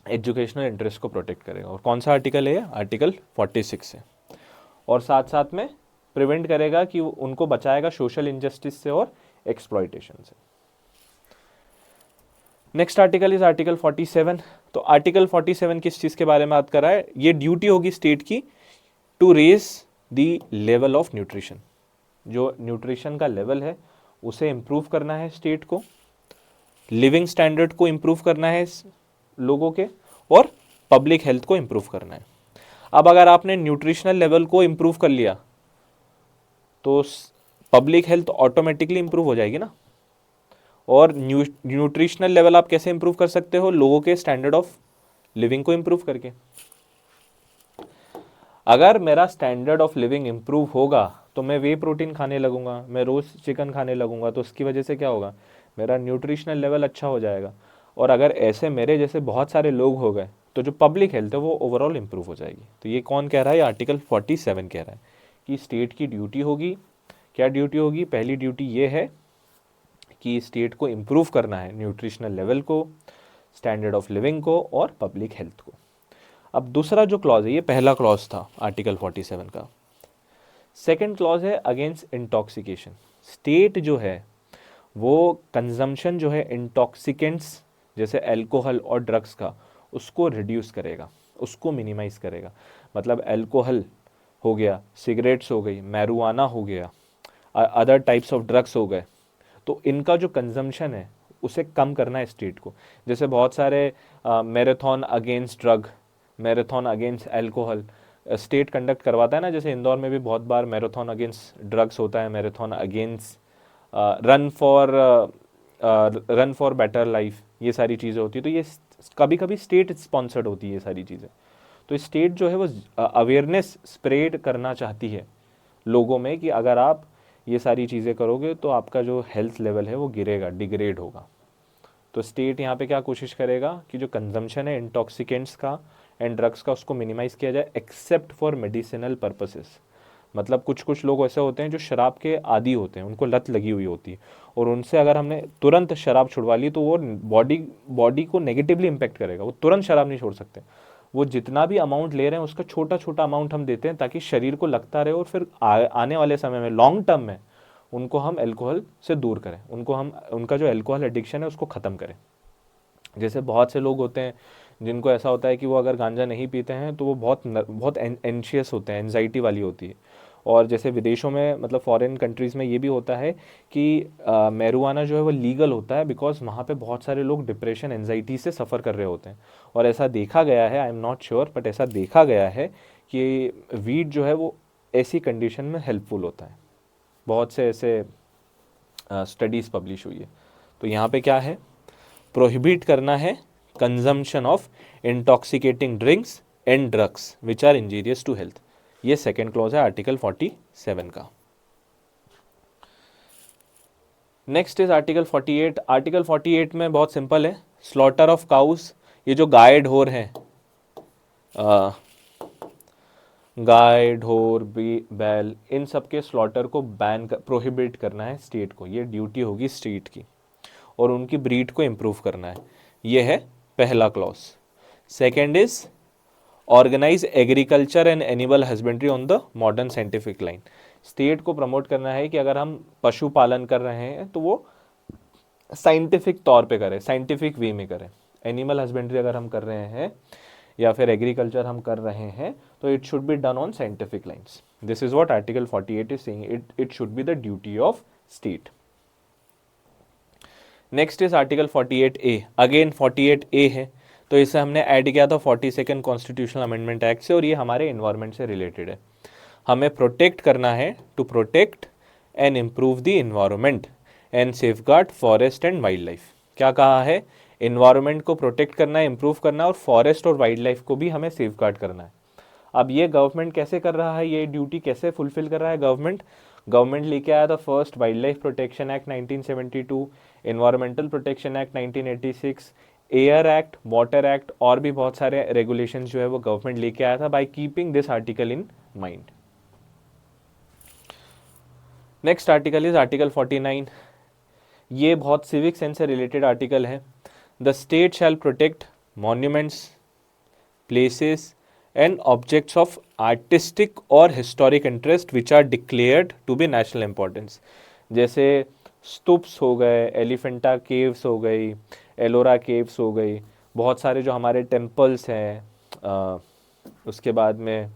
एजुकेशनल इंटरेस्ट को प्रोटेक्ट करेगा। और कौन सा आर्टिकल है, आर्टिकल 46 है। और साथ साथ में प्रिवेंट करेगा कि उनको बचाएगा सोशल इनजस्टिस से और एक्सप्लॉयटेशन से। Next article is article 47। तो आर्टिकल 47 किस चीज़ के बारे में बात कर रहा है, ये ड्यूटी होगी स्टेट की to raise the level of nutrition. जो न्यूट्रिशन का लेवल है उसे इम्प्रूव करना है स्टेट को, लिविंग स्टैंडर्ड को इम्प्रूव करना है लोगों के, और पब्लिक हेल्थ को इम्प्रूव करना है। अब अगर आपने न्यूट्रिशनल लेवल को इम्प्रूव कर लिया तो पब्लिक हेल्थ ऑटोमेटिकली इम्प्रूव हो जाएगी ना। और न्यूट्रिशनल लेवल आप कैसे इम्प्रूव कर सकते हो, लोगों के स्टैंडर्ड ऑफ लिविंग को इम्प्रूव करके। अगर मेरा स्टैंडर्ड ऑफ लिविंग इम्प्रूव होगा तो मैं वे प्रोटीन खाने लगूंगा, मैं रोज चिकन खाने लगूंगा, तो उसकी वजह से क्या होगा, मेरा न्यूट्रिशनल लेवल अच्छा हो जाएगा। और अगर ऐसे मेरे जैसे बहुत सारे लोग हो गए तो जो पब्लिक हेल्थ है वो ओवरऑल इम्प्रूव हो जाएगी। तो ये कौन कह रहा है, आर्टिकल 47 कह रहा है कि स्टेट की ड्यूटी होगी। क्या ड्यूटी होगी, पहली ड्यूटी ये है कि स्टेट को इम्प्रूव करना है न्यूट्रिशनल लेवल को, स्टैंडर्ड ऑफ लिविंग को और पब्लिक हेल्थ को। अब दूसरा जो क्लॉज है, ये पहला क्लॉज था आर्टिकल 47 का। सेकेंड क्लॉज है अगेंस्ट इंटॉक्सिकेशन। स्टेट जो है वो कंजम्पशन जो है इंटॉक्सिकेंट्स जैसे अल्कोहल और ड्रग्स का, उसको रिड्यूस करेगा, उसको मिनिमाइज करेगा। मतलब अल्कोहल हो गया, सिगरेट्स हो गई, मैरुआना हो गया, अदर टाइप्स ऑफ ड्रग्स हो गए, तो इनका जो कंजम्पशन है उसे कम करना है स्टेट को। जैसे बहुत सारे marathon against drug, marathon against alcohol state conduct करवाता है ना, जैसे इंदौर में भी बहुत बार मैराथन अगेंस्ट ड्रग्स होता है, marathon against run for better life, ये सारी चीज़ें होती है। तो ये कभी कभी स्टेट स्पॉन्सर्ड होती है ये सारी चीज़ें। तो स्टेट जो है वो अवेयरनेस स्प्रेड करना चाहती है लोगों में कि अगर आप ये सारी चीज़ें करोगे तो आपका जो हेल्थ लेवल है वो गिरेगा, डिग्रेड होगा। तो स्टेट यहाँ पे क्या कोशिश करेगा कि जो कंजम्पशन है इंटॉक्सिकेंट्स का एंड ड्रग्स का उसको मिनिमाइज़ किया जाए एक्सेप्ट फॉर मेडिसिनल पर्पसेस। मतलब कुछ कुछ लोग ऐसे होते हैं जो शराब के आदी होते हैं, उनको लत लगी हुई होती है, और उनसे अगर हमने तुरंत शराब छुड़वा ली तो वो बॉडी को नेगेटिवली इम्पेक्ट करेगा, वो तुरंत शराब नहीं छोड़ सकते। वो जितना भी अमाउंट ले रहे हैं उसका छोटा छोटा अमाउंट हम देते हैं ताकि शरीर को लगता रहे, और फिर आने वाले समय में लॉन्ग टर्म में उनको हम अल्कोहल से दूर करें, उनको हम उनका जो अल्कोहल एडिक्शन है उसको ख़त्म करें। जैसे बहुत से लोग होते हैं जिनको ऐसा होता है कि वो अगर गांजा नहीं पीते हैं तो वो बहुत एंशियस होते हैं, एंजाइटी वाली होती है। और जैसे विदेशों में, मतलब फॉरेन कंट्रीज़ में ये भी होता है कि मैरुआना जो है वो लीगल होता है बिकॉज वहाँ पे बहुत सारे लोग डिप्रेशन एंजाइटी से सफ़र कर रहे होते हैं। और ऐसा देखा गया है, आई एम नॉट श्योर, बट ऐसा देखा गया है कि वीड जो है वो ऐसी कंडीशन में हेल्पफुल होता है। बहुत से ऐसे स्टडीज़ पब्लिश हुई है। तो यहाँ पे क्या है, प्रोहिबिट करना है consumption of intoxicating drinks and drugs which are injurious to health. ये सेकेंड क्लॉज है आर्टिकल 47 का। Next is article 48। आर्टिकल 48 में बहुत सिंपल है, स्लॉटर ऑफ काउस, ये जो गाय ढोर हैं, गाय ढोर बैल, इन सब के स्लॉटर को प्रोहिबिट करना है स्टेट को, ये ड्यूटी होगी स्टेट की, और उनकी ब्रीड को इम्प्रूव करना है। ये है पहला clause. Second is organise agriculture and animal husbandry on the modern scientific line. State को प्रमोट करना है कि अगर हम पशुपालन कर रहे हैं तो वो साइंटिफिक तौर पे करें, साइंटिफिक वे में करें। एनिमल हस्बेंड्री अगर हम कर रहे हैं या फिर एग्रीकल्चर हम कर रहे हैं तो it should be done on scientific lines. This is what article 48 is saying, it should B the duty of state. Next is article 48A। Again 48A है, तो इसे हमने ऐड किया था 42nd कॉन्स्टिट्यूशनल अमेंडमेंट एक्ट से, और ये हमारे इन्वायरमेंट से रिलेटेड है। हमें प्रोटेक्ट करना है, to protect and improve the environment and safeguard forest and wild life. क्या कहा है, इन्वायरमेंट को प्रोटेक्ट करना है, इम्प्रूव करना है, और फॉरेस्ट और वाइल्ड लाइफ को भी हमें सेफगार्ड करना है। अब ये गवर्नमेंट कैसे कर रहा है, ये ड्यूटी कैसे फुलफिल कर रहा है गवर्नमेंट लेके आया था first wild life protection act 1972, environmental protection act 1986, air act, water act, और भी बहुत सारे रेगुलेशंस जो है वो गवर्नमेंट लेके आया था by keeping this article in mind. Next article is article 49। ये बहुत सिविक सेंस से रिलेटेड आर्टिकल है। The state shall protect monuments, places and objects of artistic और historic interest which are declared to be national importance. जैसे स्तूप्स हो गए, Elephanta caves हो गई, एलोरा केव्स हो गई, बहुत सारे जो हमारे टेम्पल्स हैं, उसके बाद में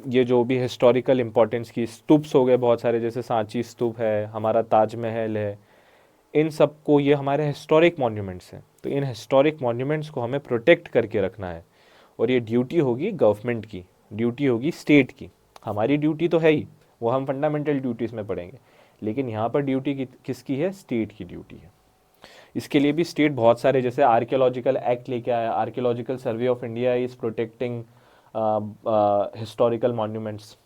ये जो भी हिस्टोरिकल इंपॉर्टेंस की स्तूप्स हो गए बहुत सारे, जैसे सांची स्तूप है, हमारा ताजमहल है, इन सब को, ये हमारे हिस्टोरिक मॉन्यूमेंट्स हैं। तो इन हिस्टोरिक मॉन्यूमेंट्स को हमें प्रोटेक्ट करके रखना है, और ये ड्यूटी होगी गवर्नमेंट की, ड्यूटी होगी स्टेट की। हमारी ड्यूटी तो है ही, वो हम फंडामेंटल ड्यूटीज़ में पढ़ेंगे, लेकिन यहाँ पर ड्यूटी किसकी है, स्टेट की ड्यूटी है। इसके लिए भी स्टेट बहुत सारे, जैसे आर्कियोलॉजिकल एक्ट लेके आया, archaeological survey of India is protecting historical monuments.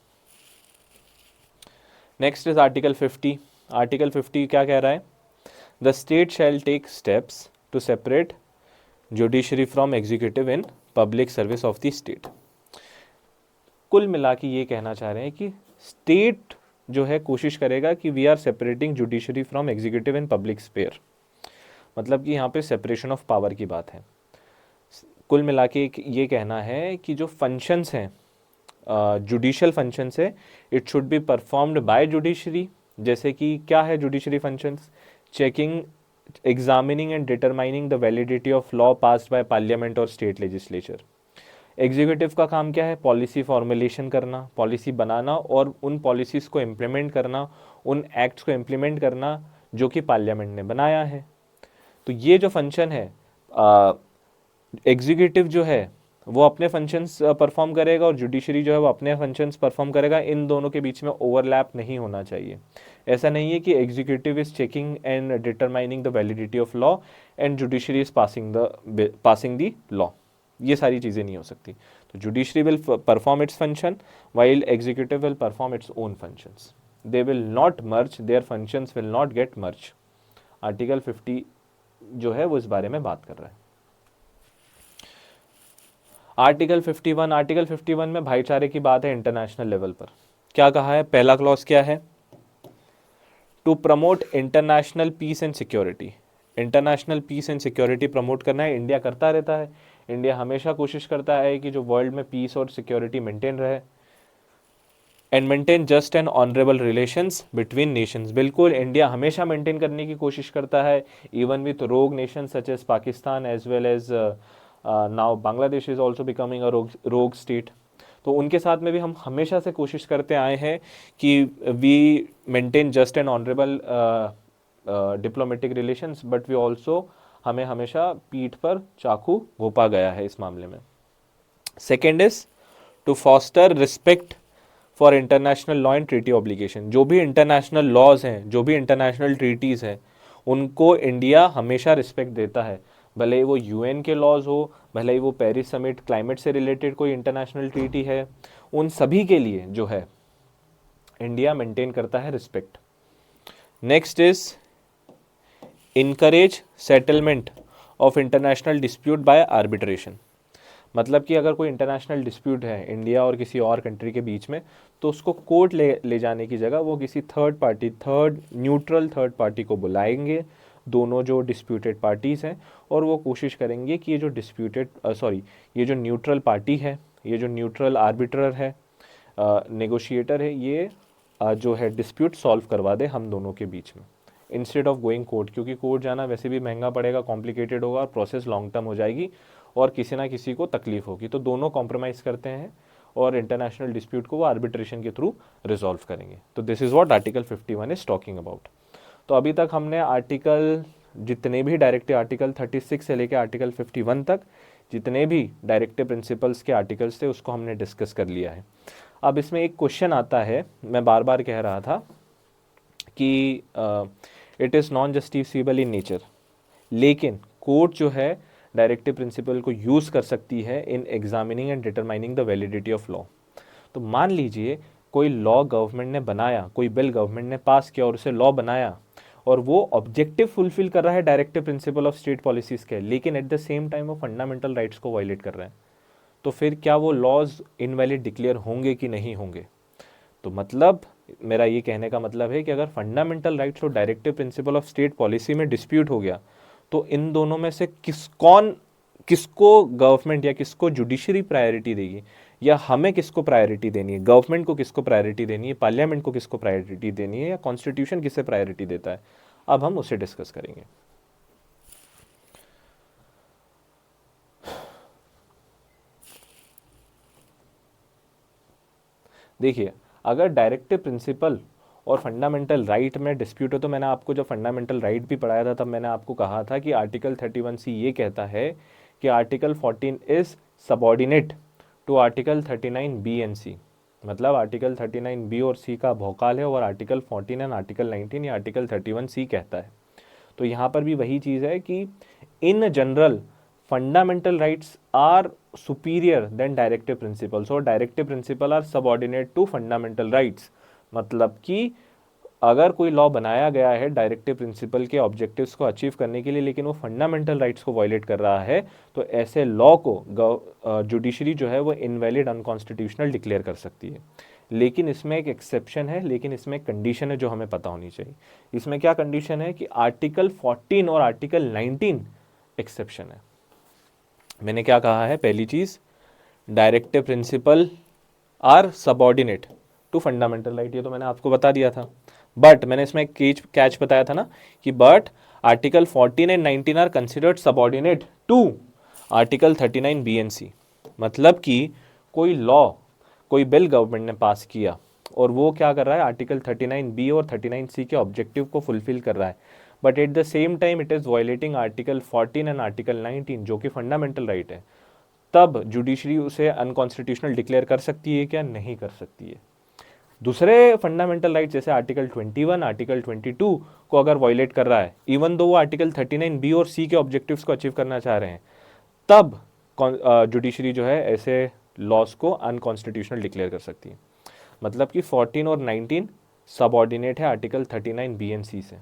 Next is article 50। Article 50 क्या कह रहा है, the state shall take steps to separate judiciary from executive in public service of the state. कुल मिला के ये कहना चाह रहे हैं कि स्टेट जो है कोशिश करेगा कि we are separating judiciary from executive in public sphere, मतलब कि यहाँ पे सेपरेशन ऑफ पावर की बात है। कुल मिला के ये कहना है कि जो फंक्शंस हैं, जुडिशियल फंक्शंस है, it should be performed by judiciary. जैसे कि क्या है judiciary functions, checking, examining and determining the validity of law passed by parliament और स्टेट लेजिस्लेचर। एग्जीक्यूटिव का काम क्या है, पॉलिसी फॉर्मुलेशन करना, पॉलिसी बनाना और उन पॉलिसीज को इम्प्लीमेंट करना, उन एक्ट्स को इम्प्लीमेंट करना जो कि पार्लियामेंट ने बनाया है। तो ये जो फंक्शन है एग्जीक्यूटिव जो है वो अपने फंक्शंस परफॉर्म करेगा और जुडिशरी जो है वो अपने फंक्शंस परफॉर्म करेगा। इन दोनों के बीच में ओवरलैप नहीं होना चाहिए। ऐसा नहीं है कि executive is checking and determining the validity of law and judiciary is passing the law. ये सारी चीज़ें नहीं हो सकती। तो judiciary will perform its function while executive will perform its own functions. They will not merge, their functions will not gate merge. Article 50 जो है वो इस बारे में बात कर रहा है। आर्टिकल 51 में भाईचारे की बात है इंटरनेशनल लेवल पर। क्या कहा है? पहला क्लॉज क्या है? To promote international peace and security. International peace and security promote करना है, इंडिया करता रहता है। इंडिया हमेशा कोशिश करता है कि जो वर्ल्ड में पीस और सिक्योरिटी मेंटेन रहे and maintain just and honourable relations between nations. बिल्कुल, इंडिया हमेशा मेंटेन करने की कोशिश करता है, even with rogue nation such as Pakistan as well as now Bangladesh is also becoming a rogue state. तो उनके साथ में भी हम हमेशा से कोशिश करते आए हैं कि we maintain just and honourable diplomatic relations, but we also, हमें हमेशा पीठ पर चाकू घोंपा गया है इस मामले में। Second is to foster respect for international law and treaty obligation. जो भी इंटरनेशनल लॉज हैं, जो भी इंटरनेशनल ट्रीटीज़ हैं, उनको इंडिया हमेशा रिस्पेक्ट देता है। भले ही वो यूएन के लॉज हो, भले ही वो पेरिस समिट क्लाइमेट से रिलेटेड कोई इंटरनेशनल ट्रीटी है, उन सभी के लिए जो है इंडिया मेंटेन करता है respect. Next is encourage settlement of international dispute by arbitration. मतलब कि अगर कोई इंटरनेशनल डिस्प्यूट है इंडिया और किसी और कंट्री के बीच में, तो उसको कोर्ट ले जाने की जगह वो किसी न्यूट्रल थर्ड पार्टी को बुलाएंगे, दोनों जो डिस्प्यूटेड पार्टीज़ हैं, और वो कोशिश करेंगे कि ये जो न्यूट्रल पार्टी है, ये जो न्यूट्रल आर्बिट्रर है, नेगोशिएटर है, ये जो है डिस्प्यूट सॉल्व करवा दे हम दोनों के बीच में, इंस्टेड ऑफ गोइंग कोर्ट। क्योंकि कोर्ट जाना वैसे भी महंगा पड़ेगा, कॉम्प्लिकेटेड होगा और प्रोसेस लॉन्ग टर्म हो जाएगी और किसी ना किसी को तकलीफ होगी। तो दोनों कॉम्प्रोमाइज़ करते हैं और इंटरनेशनल डिस्प्यूट को वो आर्बिट्रेशन के थ्रू रिजॉल्व करेंगे। तो this is what article 51 is talking about. तो अभी तक हमने आर्टिकल, जितने भी डायरेक्टिव आर्टिकल 36 से लेकर आर्टिकल 51 तक जितने भी डायरेक्टिव प्रिंसिपल्स के आर्टिकल्स थे उसको हमने डिस्कस कर लिया है। अब इसमें एक क्वेश्चन आता है, मैं बार बार कह रहा था कि it is non justifiable in nature, लेकिन कोर्ट जो है डायरेक्टिव प्रिंसिपल को यूज़ कर सकती है in examining and determining the validity of law. तो मान लीजिए कोई लॉ गवर्नमेंट ने बनाया, कोई बिल गवर्नमेंट ने पास किया और उसे लॉ बनाया, और वो ऑब्जेक्टिव फुलफिल कर रहा है directive principle of state policies के, लेकिन एट द सेम टाइम वो फंडामेंटल राइट्स को वायलेट कर रहे हैं, तो फिर क्या वो लॉज इनवैलिड डिक्लेयर होंगे कि नहीं होंगे? तो मतलब मेरा ये कहने का मतलब है कि अगर फंडामेंटल राइट्स और directive principle of state policy में डिस्प्यूट हो गया, तो इन दोनों में से किसको गवर्नमेंट या किसको जुडिशरी प्रायोरिटी देगी, या हमें किसको प्रायोरिटी देनी है, गवर्नमेंट को किसको प्रायोरिटी देनी है, पार्लियामेंट को किसको प्रायोरिटी देनी है, या कॉन्स्टिट्यूशन किसे प्रायोरिटी देता है, अब हम उसे डिस्कस करेंगे। देखिए, अगर डायरेक्टिव प्रिंसिपल और फंडामेंटल राइट में डिस्प्यूट हो, तो मैंने आपको जब फंडामेंटल राइट भी पढ़ाया था तब मैंने आपको कहा था कि आर्टिकल 31C ये कहता है कि article 14 is subordinate to article 39B and C। मतलब आर्टिकल 39B और C का भौकाल है, और आर्टिकल 14 एंड आर्टिकल 19 या आर्टिकल 31C कहता है। तो यहाँ पर भी वही चीज़ है कि in general fundamental rights are superior than directive principles, और directive principle are subordinate to fundamental rights. मतलब कि अगर कोई लॉ बनाया गया है डायरेक्टिव प्रिंसिपल के ऑब्जेक्टिव्स को अचीव करने के लिए, लेकिन वो फंडामेंटल राइट्स को वायलेट कर रहा है, तो ऐसे लॉ को जुडिशरी जो है वो इनवैलिड, अनकॉन्स्टिट्यूशनल डिक्लेयर कर सकती है। लेकिन इसमें एक एक्सेप्शन है, लेकिन इसमें एक कंडीशन है जो हमें पता होनी चाहिए। इसमें क्या कंडीशन है कि आर्टिकल 14 और आर्टिकल 19 एक्सेप्शन है। मैंने क्या कहा है? पहली चीज़, directive principle are subordinate to fundamental right, ये तो मैंने आपको बता दिया था। बट मैंने इसमें एक कैच बताया था ना कि but article 14 and 19 are considered subordinate to article 39B and C। मतलब कि कोई लॉ, कोई बिल गवर्नमेंट ने पास किया और वो क्या कर रहा है, आर्टिकल 39B और 39C के ऑब्जेक्टिव को फुलफिल कर रहा है, but at the same time it is violating article 14 and article 19 जो कि फंडामेंटल राइट है, तब जुडिशरी उसे अनकॉन्स्टिट्यूशनल डिक्लेयर कर सकती है क्या? नहीं कर सकती है। दूसरे फंडामेंटल राइट जैसे आर्टिकल 21, आर्टिकल 22 को अगर वायलेट कर रहा है, इवन दो वो आर्टिकल 39 बी और सी के ऑब्जेक्टिव्स को अचीव करना चाह रहे हैं, तब जुडिशरी जो है ऐसे लॉस को अनकॉन्स्टिट्यूशनल डिक्लेयर कर सकती है। मतलब कि 14 और 19 सबऑर्डिनेट है आर्टिकल 39 बी एंड सी से,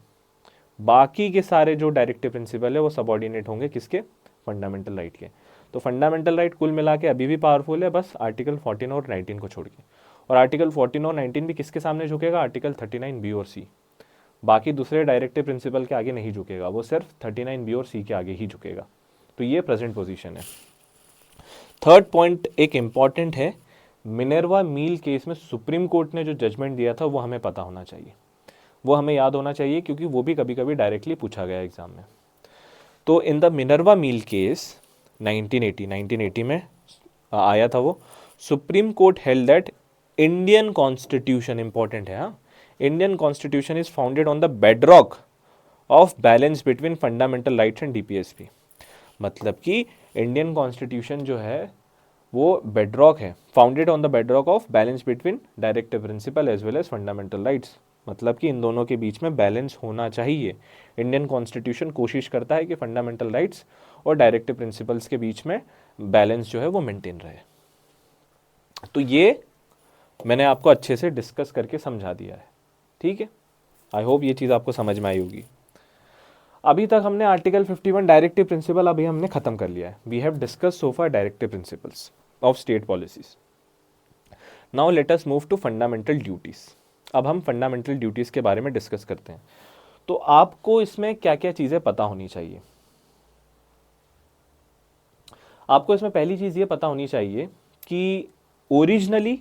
बाकी के सारे जो डायरेक्टिव प्रिंसिपल है वो सबऑर्डिनेट होंगे किसके? फंडामेंटल राइट के। तो फंडामेंटल राइट कुल मिला के अभी भी पावरफुल है, बस आर्टिकल 14 और 19 को छोड़ के। और आर्टिकल 14 और 19 भी किसके सामने झुकेगा? आर्टिकल 39 बी और सी। बाकी दूसरे डायरेक्टिव प्रिंसिपल के आगे नहीं झुकेगा, वो सिर्फ 39 बी और सी के आगे ही झुकेगा। तो ये प्रेजेंट पोजीशन है। थर्ड पॉइंट एक इंपॉर्टेंट है, मिनर्वा मील केस में सुप्रीम कोर्ट ने जो जजमेंट दिया था वो हमें पता होना चाहिए, वो हमें याद होना चाहिए, क्योंकि वो भी कभी कभी डायरेक्टली पूछा गया एग्जाम में। तो in the Minerva mill case 1980 में आया था वो, supreme court held that Indian constitution, important है हाँ, Indian constitution is founded on the bedrock of balance between fundamental rights and DPSP. मतलब कि इंडियन कॉन्स्टिट्यूशन जो है वो बेडरॉक है, founded on the bedrock of balance between directive principle as well as fundamental rights. मतलब कि इन दोनों के बीच में बैलेंस होना चाहिए। इंडियन कॉन्स्टिट्यूशन कोशिश करता है कि फंडामेंटल राइट्स और डायरेक्टिव प्रिंसिपल्स के बीच में बैलेंस जो है वो मेंटेन रहे। तो ये मैंने आपको अच्छे से डिस्कस करके समझा दिया है, ठीक है। आई होप ये चीज़ आपको समझ में आई होगी। अभी तक हमने आर्टिकल 51 डायरेक्टिव प्रिंसिपल अभी हमने खत्म कर लिया है। We have discuss so far directive principles of state policies. Now let us move to fundamental duties. अब हम फंडामेंटल ड्यूटीज के बारे में डिस्कस करते हैं। तो आपको इसमें क्या क्या चीजें पता होनी चाहिए? आपको इसमें पहली चीज ये पता होनी चाहिए कि originally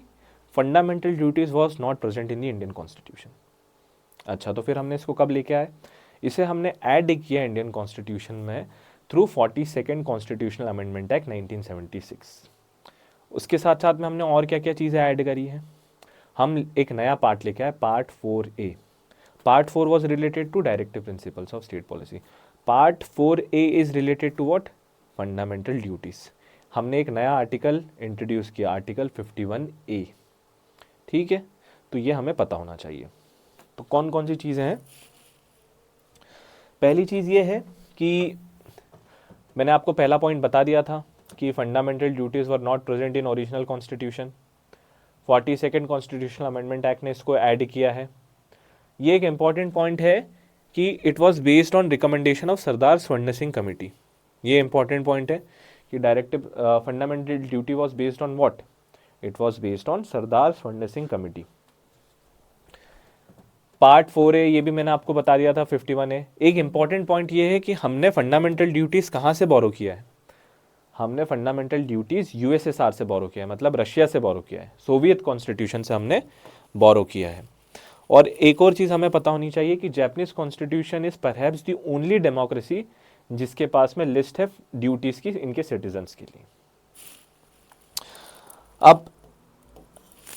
fundamental duties was not present in the Indian constitution. अच्छा, तो फिर हमने इसको कब लेके आए? इसे हमने ऐड किया इंडियन कॉन्स्टिट्यूशन में through 42nd constitutional amendment act 1976। उसके साथ साथ में हमने और क्या क्या चीज़ें ऐड करी हैं? हम एक नया पार्ट लेके आए, part 4A। Part 4 was related to directive principles of state policy. Part 4A is related to what? Fundamental duties. हमने एक नया आर्टिकल इंट्रोड्यूस किया, आर्टिकल 51A, ठीक है। तो ये हमें पता होना चाहिए। तो कौन कौन सी चीज़ें हैं? पहली चीज़ ये है कि मैंने आपको पहला पॉइंट बता दिया था कि fundamental duties were not present in original constitution. 42nd constitutional amendment act ने इसको ऐड किया है। ये एक इंपॉर्टेंट पॉइंट है कि it was based on recommendation of Sardar Swaran Singh committee. ये इंपॉर्टेंट पॉइंट है कि directive fundamental duty was based on what? It was based on Sardar Swaran Singh committee. Part 4A ये भी मैंने आपको बता दिया था 51A। एक इंपॉर्टेंट पॉइंट ये है कि हमने फंडामेंटल ड्यूटीज कहाँ से बोरो किया है? हमने फंडामेंटल ड्यूटीज यूएसएसआर से बोरो किया है, मतलब रशिया से बोरो किया है, सोवियत कॉन्स्टिट्यूशन से हमने बोरो किया है। और एक और चीज़ हमें पता होनी चाहिए कि Japanese constitution is perhaps the only democracy जिसके पास में लिस्ट है ड्यूटीज की इनके सिटीजन्स के लिए। अब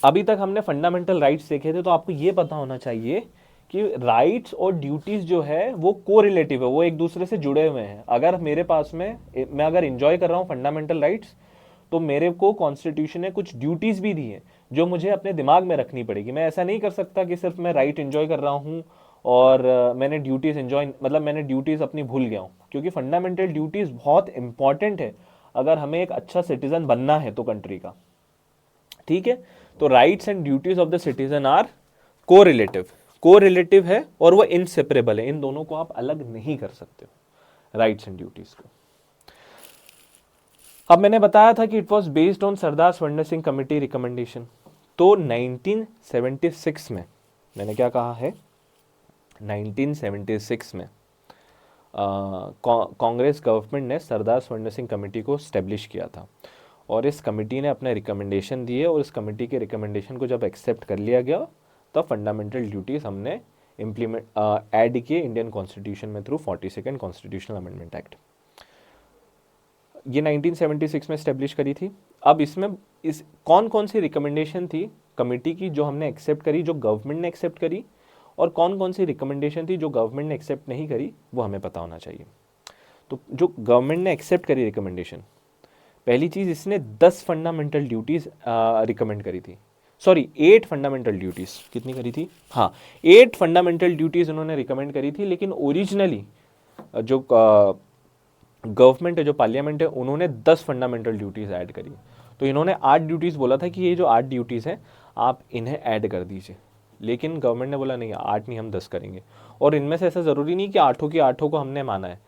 अभी तक हमने फंडामेंटल राइट्स देखे थे, तो आपको ये पता होना चाहिए कि राइट्स और ड्यूटीज जो है वो कोरिलेटिव है, वो एक दूसरे से जुड़े हुए हैं। अगर मेरे पास में मैं अगर इंजॉय कर रहा हूँ फंडामेंटल राइट्स, तो मेरे को कॉन्स्टिट्यूशन ने कुछ ड्यूटीज भी दी है जो मुझे अपने दिमाग में रखनी पड़ेगी। मैं ऐसा नहीं कर सकता कि सिर्फ मैं राइट इंजॉय कर रहा हूँ और मैंने ड्यूटीज इंजॉय, मतलब मैंने ड्यूटीज अपनी भूल गया हूँ, क्योंकि फंडामेंटल ड्यूटीज बहुत इंपॉर्टेंट है अगर हमें एक अच्छा सिटीजन बनना है तो कंट्री का, ठीक है। तो rights and duties of the citizen are correlative है और वो इनसेपरेबल है। इन दोनों को आप अलग नहीं कर सकते हो, राइट्स एंड ड्यूटीज को। अब मैंने बताया था कि it was based on Sardar Swaran Singh committee recommendation. तो 1976 में मैंने क्या कहा है, 1976 में कांग्रेस गवर्नमेंट ने सरदार स्वर्ण सिंह कमेटी को स्टेब्लिश किया था और इस कमेटी ने अपने रिकमेंडेशन दिए और इस कमेटी के रिकमेंडेशन को जब एक्सेप्ट कर लिया गया तब फंडामेंटल ड्यूटीज हमने इम्प्लीमेंट ऐड किए इंडियन कॉन्स्टिट्यूशन में through 42nd constitutional amendment act. ये 1976 में स्टेब्लिश करी थी। अब इसमें इस कौन कौन सी रिकमेंडेशन थी कमेटी की जो हमने एक्सेप्ट करी, जो गवर्नमेंट ने एक्सेप्ट करी, और कौन कौन सी रिकमेंडेशन थी जो गवर्नमेंट ने एक्सेप्ट नहीं करी, वो हमें पता होना चाहिए। तो जो गवर्नमेंट ने एक्सेप्ट करी रिकमेंडेशन, पहली चीज़, इसने 10 फंडामेंटल ड्यूटीज़ रिकमेंड करी थी, सॉरी 8 फंडामेंटल ड्यूटीज़, कितनी करी थी, हाँ 8 फंडामेंटल ड्यूटीज़ उन्होंने रिकमेंड करी थी, लेकिन ओरिजिनली जो गवर्नमेंट है, जो पार्लियामेंट है, उन्होंने 10 फंडामेंटल ड्यूटीज़ ऐड करी। तो इन्होंने 8 ड्यूटीज़ बोला था कि ये जो 8 ड्यूटीज़ हैं आप इन्हें ऐड कर दीजिए, लेकिन गवर्नमेंट ने बोला नहीं 8 नहीं, हम 10 करेंगे। और इनमें से ऐसा ज़रूरी नहीं कि 8 की 8 को हमने माना है,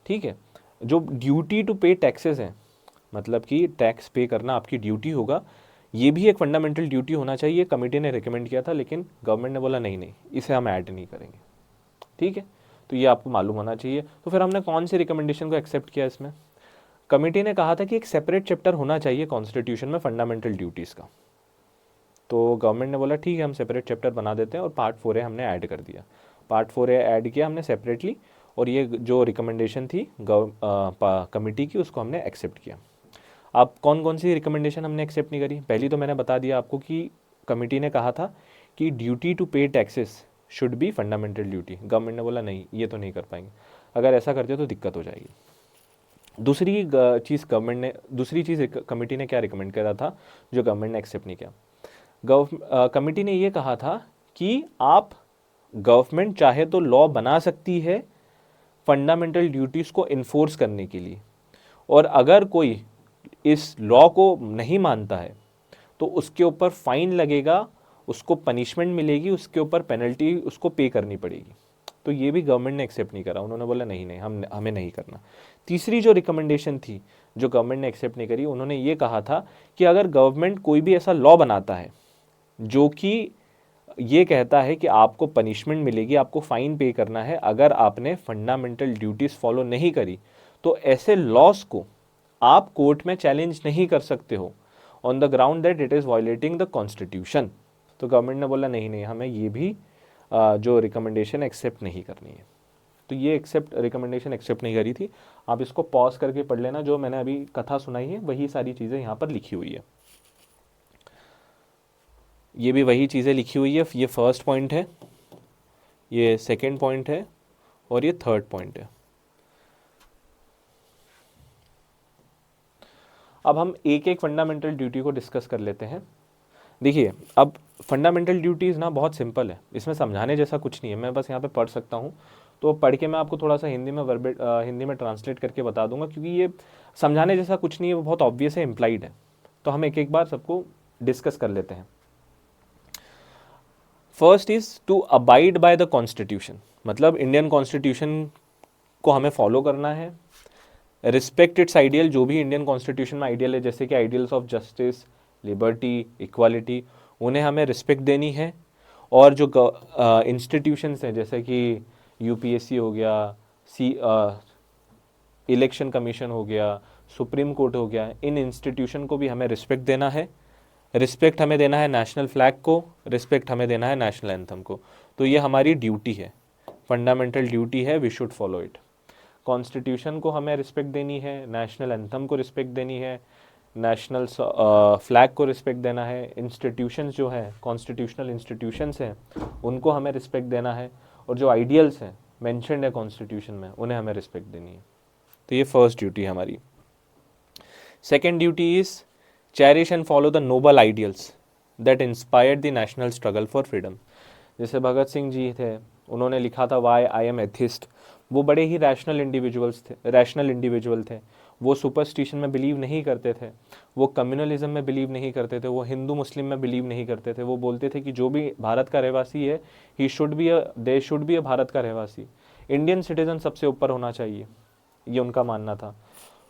ठीक है। जो ड्यूटी टू पे टैक्सेस हैं, मतलब कि टैक्स पे करना आपकी ड्यूटी होगा, ये भी एक फंडामेंटल ड्यूटी होना चाहिए, कमेटी ने रिकमेंड किया था, लेकिन गवर्नमेंट ने बोला नहीं नहीं, इसे हम ऐड नहीं करेंगे, ठीक है। तो ये आपको मालूम होना चाहिए। तो फिर हमने कौन सी रिकमेंडेशन को एक्सेप्ट किया इसमें? कमेटी ने कहा था कि एक सेपरेट चैप्टर होना चाहिए कॉन्स्टिट्यूशन में फंडामेंटल ड्यूटीज़ का। तो गवर्नमेंट ने बोला ठीक है, हम सेपरेट चैप्टर बना देते हैं, और पार्ट 4A हमने ऐड कर दिया। पार्ट 4A ऐड किया हमने सेपरेटली, और ये जो रिकमेंडेशन थी कमेटी की, उसको हमने एक्सेप्ट किया। अब कौन कौन सी रिकमेंडेशन हमने एक्सेप्ट नहीं करी? पहली तो मैंने बता दिया आपको कि कमेटी ने कहा था कि ड्यूटी टू पे taxes should be fundamental duty. Government ने बोला नहीं, ये तो नहीं कर पाएंगे, अगर ऐसा करते तो दिक्कत हो जाएगी। दूसरी चीज़ कमेटी ने क्या रिकमेंड करा था जो गवर्नमेंट ने एक्सेप्ट नहीं किया? कमेटी ने ये कहा था कि आप, गवर्नमेंट चाहे तो लॉ बना सकती है फंडामेंटल ड्यूटीज़ को इन्फोर्स करने के लिए, और अगर कोई इस लॉ को नहीं मानता है तो उसके ऊपर फाइन लगेगा, उसको पनिशमेंट मिलेगी, उसके ऊपर पेनल्टी उसको पे करनी पड़ेगी। तो ये भी गवर्नमेंट ने एक्सेप्ट नहीं करा, उन्होंने बोला नहीं नहीं, हमें नहीं करना। तीसरी जो रिकमेंडेशन थी जो गवर्नमेंट ने एक्सेप्ट नहीं करी, उन्होंने ये कहा था कि अगर गवर्नमेंट कोई भी ऐसा लॉ बनाता है जो कि ये कहता है कि आपको पनिशमेंट मिलेगी, आपको फाइन पे करना है अगर आपने फंडामेंटल ड्यूटीज़ फॉलो नहीं करी, तो ऐसे लॉस को आप कोर्ट में चैलेंज नहीं कर सकते हो on the ground that it is violating the constitution. तो गवर्नमेंट ने बोला नहीं नहीं, हमें ये भी जो रिकमेंडेशन एक्सेप्ट नहीं करनी है। तो ये रिकमेंडेशन एक्सेप्ट नहीं करी थी। आप इसको पॉज करके पढ़ लेना, जो मैंने अभी कथा सुनाई है वही सारी चीज़ें यहाँ पर लिखी हुई है, ये भी वही चीज़ें लिखी हुई है। ये फर्स्ट पॉइंट है, ये सेकंड पॉइंट है, और ये थर्ड पॉइंट है। अब हम एक एक फंडामेंटल ड्यूटी को डिस्कस कर लेते हैं। देखिए, अब फंडामेंटल ड्यूटीज़ ना बहुत सिंपल है, इसमें समझाने जैसा कुछ नहीं है, मैं बस यहाँ पे पढ़ सकता हूँ, तो पढ़ के मैं आपको थोड़ा सा हिंदी में ट्रांसलेट करके बता दूंगा, क्योंकि ये समझाने जैसा कुछ नहीं है, वो बहुत ऑब्वियस है, इम्प्लाइड है। तो हम एक एक बार सबको डिस्कस कर लेते हैं। First is to abide by the constitution, मतलब इंडियन कॉन्स्टिट्यूशन को हमें फॉलो करना है। रिस्पेक्ट इट्स आइडियल, जो भी इंडियन कॉन्स्टिट्यूशन में आइडियल है, जैसे कि ideals of justice, liberty, equality, उन्हें हमें रिस्पेक्ट देनी है। और जो इंस्टीट्यूशंस हैं, जैसे कि यूपीएससी हो गया, इलेक्शन कमीशन हो गया, सुप्रीम कोर्ट हो गया, इन इंस्टीट्यूशन को भी हमें रिस्पेक्ट देना है। रिस्पेक्ट हमें देना है नेशनल फ्लैग को, रिस्पेक्ट हमें देना है नेशनल एंथम को। तो ये हमारी ड्यूटी है, फंडामेंटल ड्यूटी है, we should follow it. Constitution को हमें रिस्पेक्ट देनी है, नेशनल एंथम को रिस्पेक्ट देनी है, नेशनल फ्लैग को रिस्पेक्ट देना है। इंस्टीट्यूशंस जो है, कॉन्स्टिट्यूशनल इंस्टीट्यूशंस हैं, उनको हमें रिस्पेक्ट देना है। और जो आइडियल्स हैं मेंशन्ड है कॉन्स्टिट्यूशन में, उन्हें हमें रिस्पेक्ट देनी है। तो ये फर्स्ट ड्यूटी है हमारी। Second duty is cherish and follow the noble ideals that inspired the national struggle for freedom. जैसे भगत सिंह जी थे, उन्होंने लिखा था वाई आई एम एथिस्ट। वो बड़े ही रैशनल इंडिविजुअल थे। वो सुपरस्टिशन में बिलीव नहीं करते थे, वो कम्युनलिज्म में बिलीव नहीं करते थे, वो हिंदू मुस्लिम में बिलीव नहीं करते थे। वो बोलते थे कि जो भी भारत का रहवासी है, they should be a Bharat का रहवासी, इंडियन सिटीजन सबसे ऊपर होना चाहिए, ये उनका मानना था।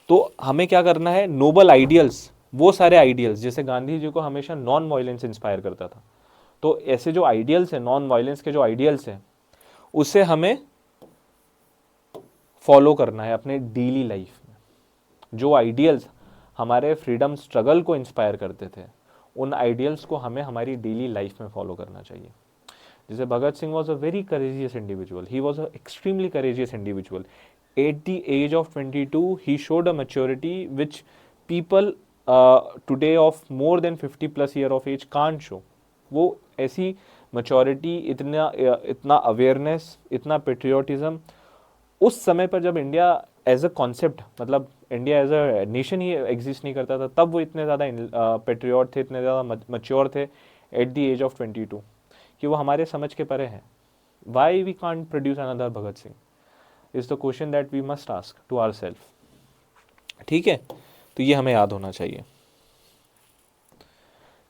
तो हमें क्या करना है, नोबल आइडियल्स, वो सारे आइडियल्स, जैसे गांधी जी को हमेशा नॉन वायलेंस इंस्पायर करता था, तो ऐसे जो आइडियल्स हैं, नॉन वायलेंस के जो आइडियल्स हैं, उसे हमें फॉलो करना है अपने डेली लाइफ में। जो आइडियल्स हमारे फ्रीडम स्ट्रगल को इंस्पायर करते थे, उन आइडियल्स को हमें हमारी डेली लाइफ में फॉलो करना चाहिए। जैसे Bhagat Singh was a very courageous individual, he was a extremely courageous individual. At the age of 22 he showed a maturity which people today of more than 50+ year of age can't show. वो ऐसी maturity, इतना awareness, इतना patriotism उस समय पर, जब India as a concept, मतलब India as a nation ही एग्जिस्ट नहीं करता था, तब वो इतने ज़्यादा पेट्रियट थे, इतने ज़्यादा मच्योर थे एट द एज ऑफ 22 कि वो हमारे समझ के परे हैं. Why we can't produce another Bhagat Singh is the question that we must ask to our self. ठीक है, तो ये हमें याद होना चाहिए.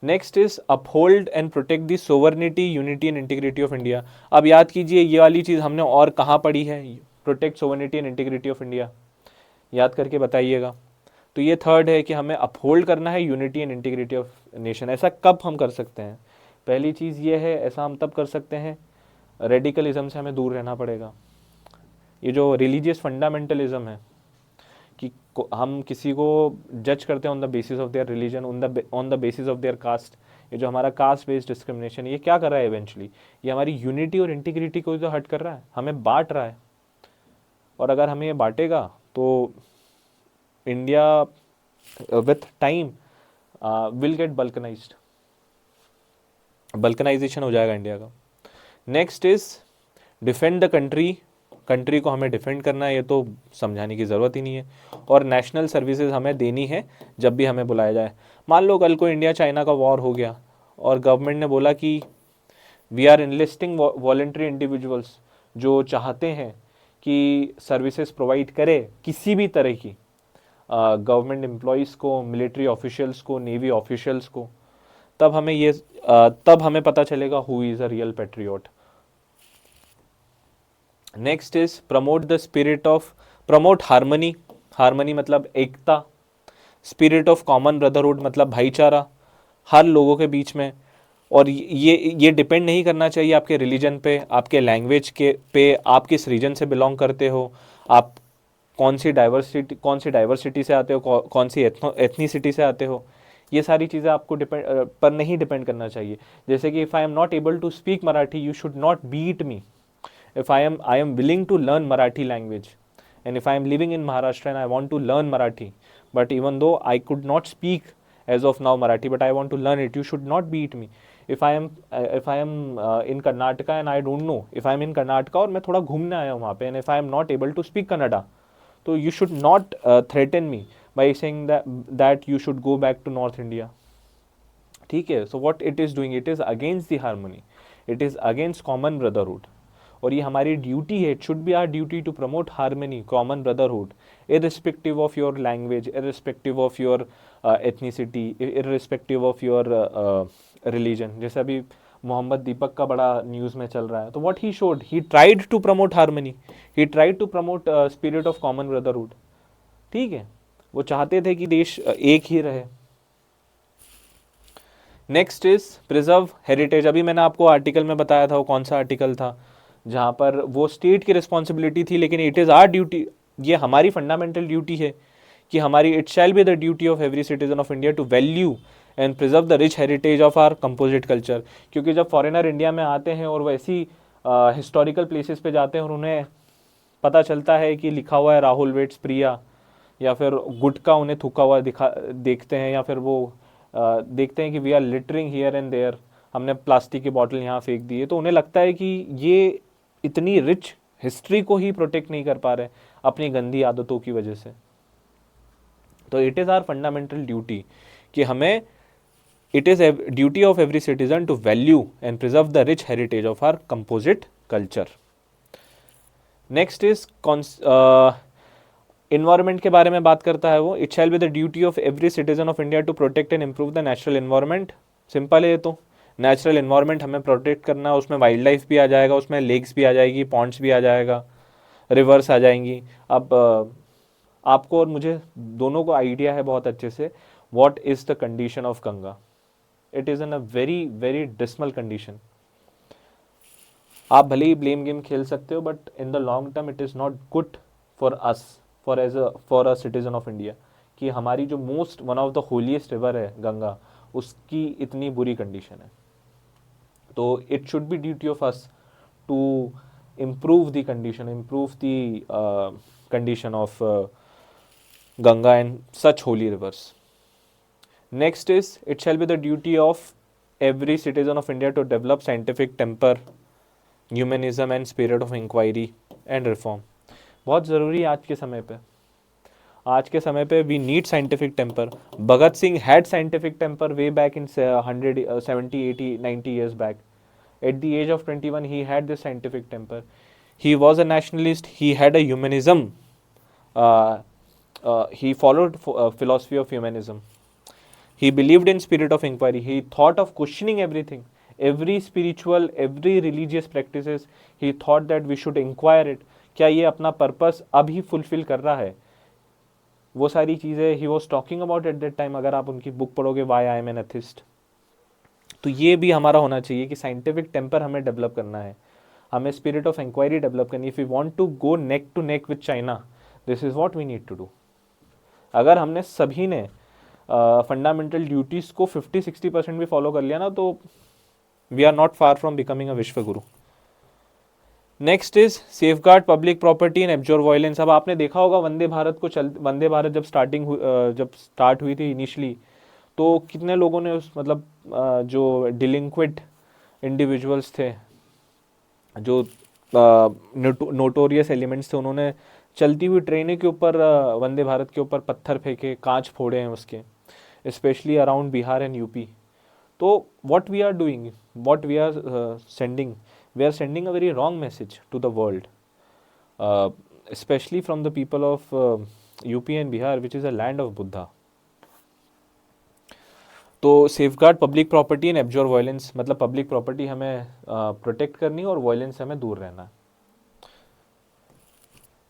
Next is uphold and protect the sovereignty, unity and integrity of India. अब याद कीजिए ये वाली चीज़ हमने और कहाँ पढ़ी है, protect sovereignty and integrity of India, याद करके बताइएगा. तो ये थर्ड है कि हमें अपहोल्ड करना है unity and integrity of nation. ऐसा कब हम कर सकते हैं? पहली चीज़ ये है, ऐसा हम तब कर सकते हैं, रेडिकलिज्म से हमें दूर रहना पड़ेगा. ये जो रिलीजियस फंडामेंटलिज्म है कि हम किसी को जज करते हैं on the basis of their religion, on the basis of their caste, ये जो हमारा कास्ट बेस्ड डिस्क्रिमिनेशन, ये क्या कर रहा है इवेंचुअली? ये हमारी यूनिटी और इंटीग्रिटी को तो हर्ट कर रहा है, हमें बांट रहा है. और अगर हमें ये बांटेगा तो India with time will get balkanised, balkanisation हो जाएगा इंडिया का. Next is defend the country. Country को हमें डिफेंड करना है, ये तो समझाने की ज़रूरत ही नहीं है. और नेशनल सर्विसेज हमें देनी है जब भी हमें बुलाया जाए. मान लो कल को इंडिया चाइना का वॉर हो गया और गवर्नमेंट ने बोला कि वी आर इनलिस्टिंग वॉलंटरी इंडिविजुअल्स जो चाहते हैं कि सर्विसेज प्रोवाइड करे किसी भी तरह की, गवर्नमेंट एम्प्लॉयज़ को, मिलिट्री ऑफिशियल्स को, नेवी ऑफिशियल्स को, तब हमें पता चलेगा who is a real Patriot. Next is promote the spirit of, promote harmony. Harmony मतलब एकता. स्पिरिट ऑफ कॉमन ब्रदरहुड मतलब भाईचारा हर लोगों के बीच में. और ये डिपेंड नहीं करना चाहिए आपके रिलीजन पे, आपके लैंग्वेज के पे, आप किस रीजन से बिलोंग करते हो, आप कौन सी डाइवर्सिटी से आते हो, कौन सी एथनिसिटी से आते हो. ये सारी चीज़ें आपको पर नहीं डिपेंड करना चाहिए. जैसे कि if I am not able to speak Marathi, you should not beat me. If I am willing to learn Marathi language, and if I am living in Maharashtra and I want to learn Marathi, but even though I could not speak as of now Marathi, but I want to learn it, you should not beat me. If I am in Karnataka and I don't know, if I am in Karnataka और मैं थोड़ा घूमने आया हूँ वहाँ पे, and if I am not able to speak Kannada, तो you should not threaten me by saying that you should go back to North India. ठीक है, so what it is doing, it is against the harmony, it is against common brotherhood. और ये हमारी duty है, it should be our duty to promote harmony, common brotherhood, irrespective of your language, irrespective of your ethnicity, irrespective of your religion. जैसे अभी मोहम्मद दीपक का बड़ा news में चल रहा है, तो what he showed, he tried to promote harmony, he tried to promote spirit of common brotherhood. ठीक है, वो चाहते थे कि देश एक ही रहे. Next is preserve heritage. अभी मैंने आपको आर्टिकल में बताया था, वो कौन सा आर्टिकल था जहाँ पर वो स्टेट की रिस्पॉन्सिबिलिटी थी, लेकिन इट इज़ आवर ड्यूटी, ये हमारी फंडामेंटल ड्यूटी है कि हमारी, it shall be the duty of every citizen of India to value and preserve the rich heritage of our composite culture. क्योंकि जब फॉरेनर इंडिया में आते हैं और वो ऐसी हिस्टोरिकल प्लेसेस पे जाते हैं और उन्हें पता चलता है कि लिखा हुआ है राहुल वेट्स प्रिया, या फिर गुटका उन्हें थूका हुआ देखते हैं, या फिर वो देखते हैं कि we are littering here and there, हमने प्लास्टिक की बॉटल यहाँ फेंक दी है, तो उन्हें लगता है कि ये इतनी रिच हिस्ट्री को ही प्रोटेक्ट नहीं कर पा रहे अपनी गंदी आदतों की वजह से. तो it is our fundamental duty कि हमें, it is duty of every citizen to value and preserve the rich heritage of our composite culture. Next is environment के बारे में बात करता है वो. It shall be the duty of every citizen of India to protect and improve the natural environment. Simple है, तो natural environment हमें प्रोटेक्ट करना है, उसमें वाइल्ड लाइफ भी आ जाएगा, उसमें लेक्स भी आ जाएगी, पॉन्ड्स भी आ जाएगा, रिवर्स आ जाएंगी. अब आपको और मुझे दोनों को आइडिया है बहुत अच्छे से what is the condition of Ganga. It is in a very very dismal condition. आप भले ही ब्लेम गेम खेल सकते हो, but in the long term it is not good for us, for a citizen of India, कि हमारी जो most one of the holiest river है गंगा, उसकी इतनी बुरी कंडीशन है. तो it should be duty of us to improve the condition of Ganga and such holy rivers. Next is, it shall be the duty of every citizen of India to develop scientific temper, humanism and spirit of inquiry and reform. बहुत ज़रूरी है आज के समय पे. आज के समय पे we need scientific temper. Bhagat Singh had scientific temper way back in 170, 80, 90 years back. At the age of 21 he had this scientific temper. He was a nationalist, he had a humanism, he followed philosophy of humanism. He believed in spirit of inquiry. He thought of questioning everything, every spiritual, every religious practices. He thought that we should inquire it. क्या ये अपना purpose अभी fulfil कर रहा है? वो सारी चीज़ें he was talking about at that time. अगर आप उनकी बुक पढ़ोगे why I am an atheist, तो ये भी हमारा होना चाहिए कि साइंटिफिक टेम्पर हमें डेवलप करना है, हमें स्पिरिट ऑफ इंक्वायरी डेवलप करनी है. If you want to go neck to neck with China, this is what we need to do. अगर हमने सभी ने फंडामेंटल ड्यूटीज़ को 50-60% भी फॉलो कर लिया ना, तो we are not far from becoming a vishwa guru. Next is safeguard public property and absorb violence. अब आपने देखा होगा वंदे भारत जब स्टार्ट हुई थी इनिशियली, तो कितने लोगों ने उस मतलब जो डिलिंक्विट इंडिविजुअल्स थे, जो नोटोरियस एलिमेंट्स थे, उन्होंने चलती हुई ट्रेनों के ऊपर वंदे भारत के ऊपर पत्थर फेंके, कांच फोड़े हैं उसके, specially around Bihar and UP. तो what we are doing, what we are sending, we are sending a very wrong message to the world, especially from the people of UP and Bihar, which is a land of Buddha. तो safeguard public property and absorb violence, मतलब public property हमें protect करनी है और violence से हमें दूर रहना है.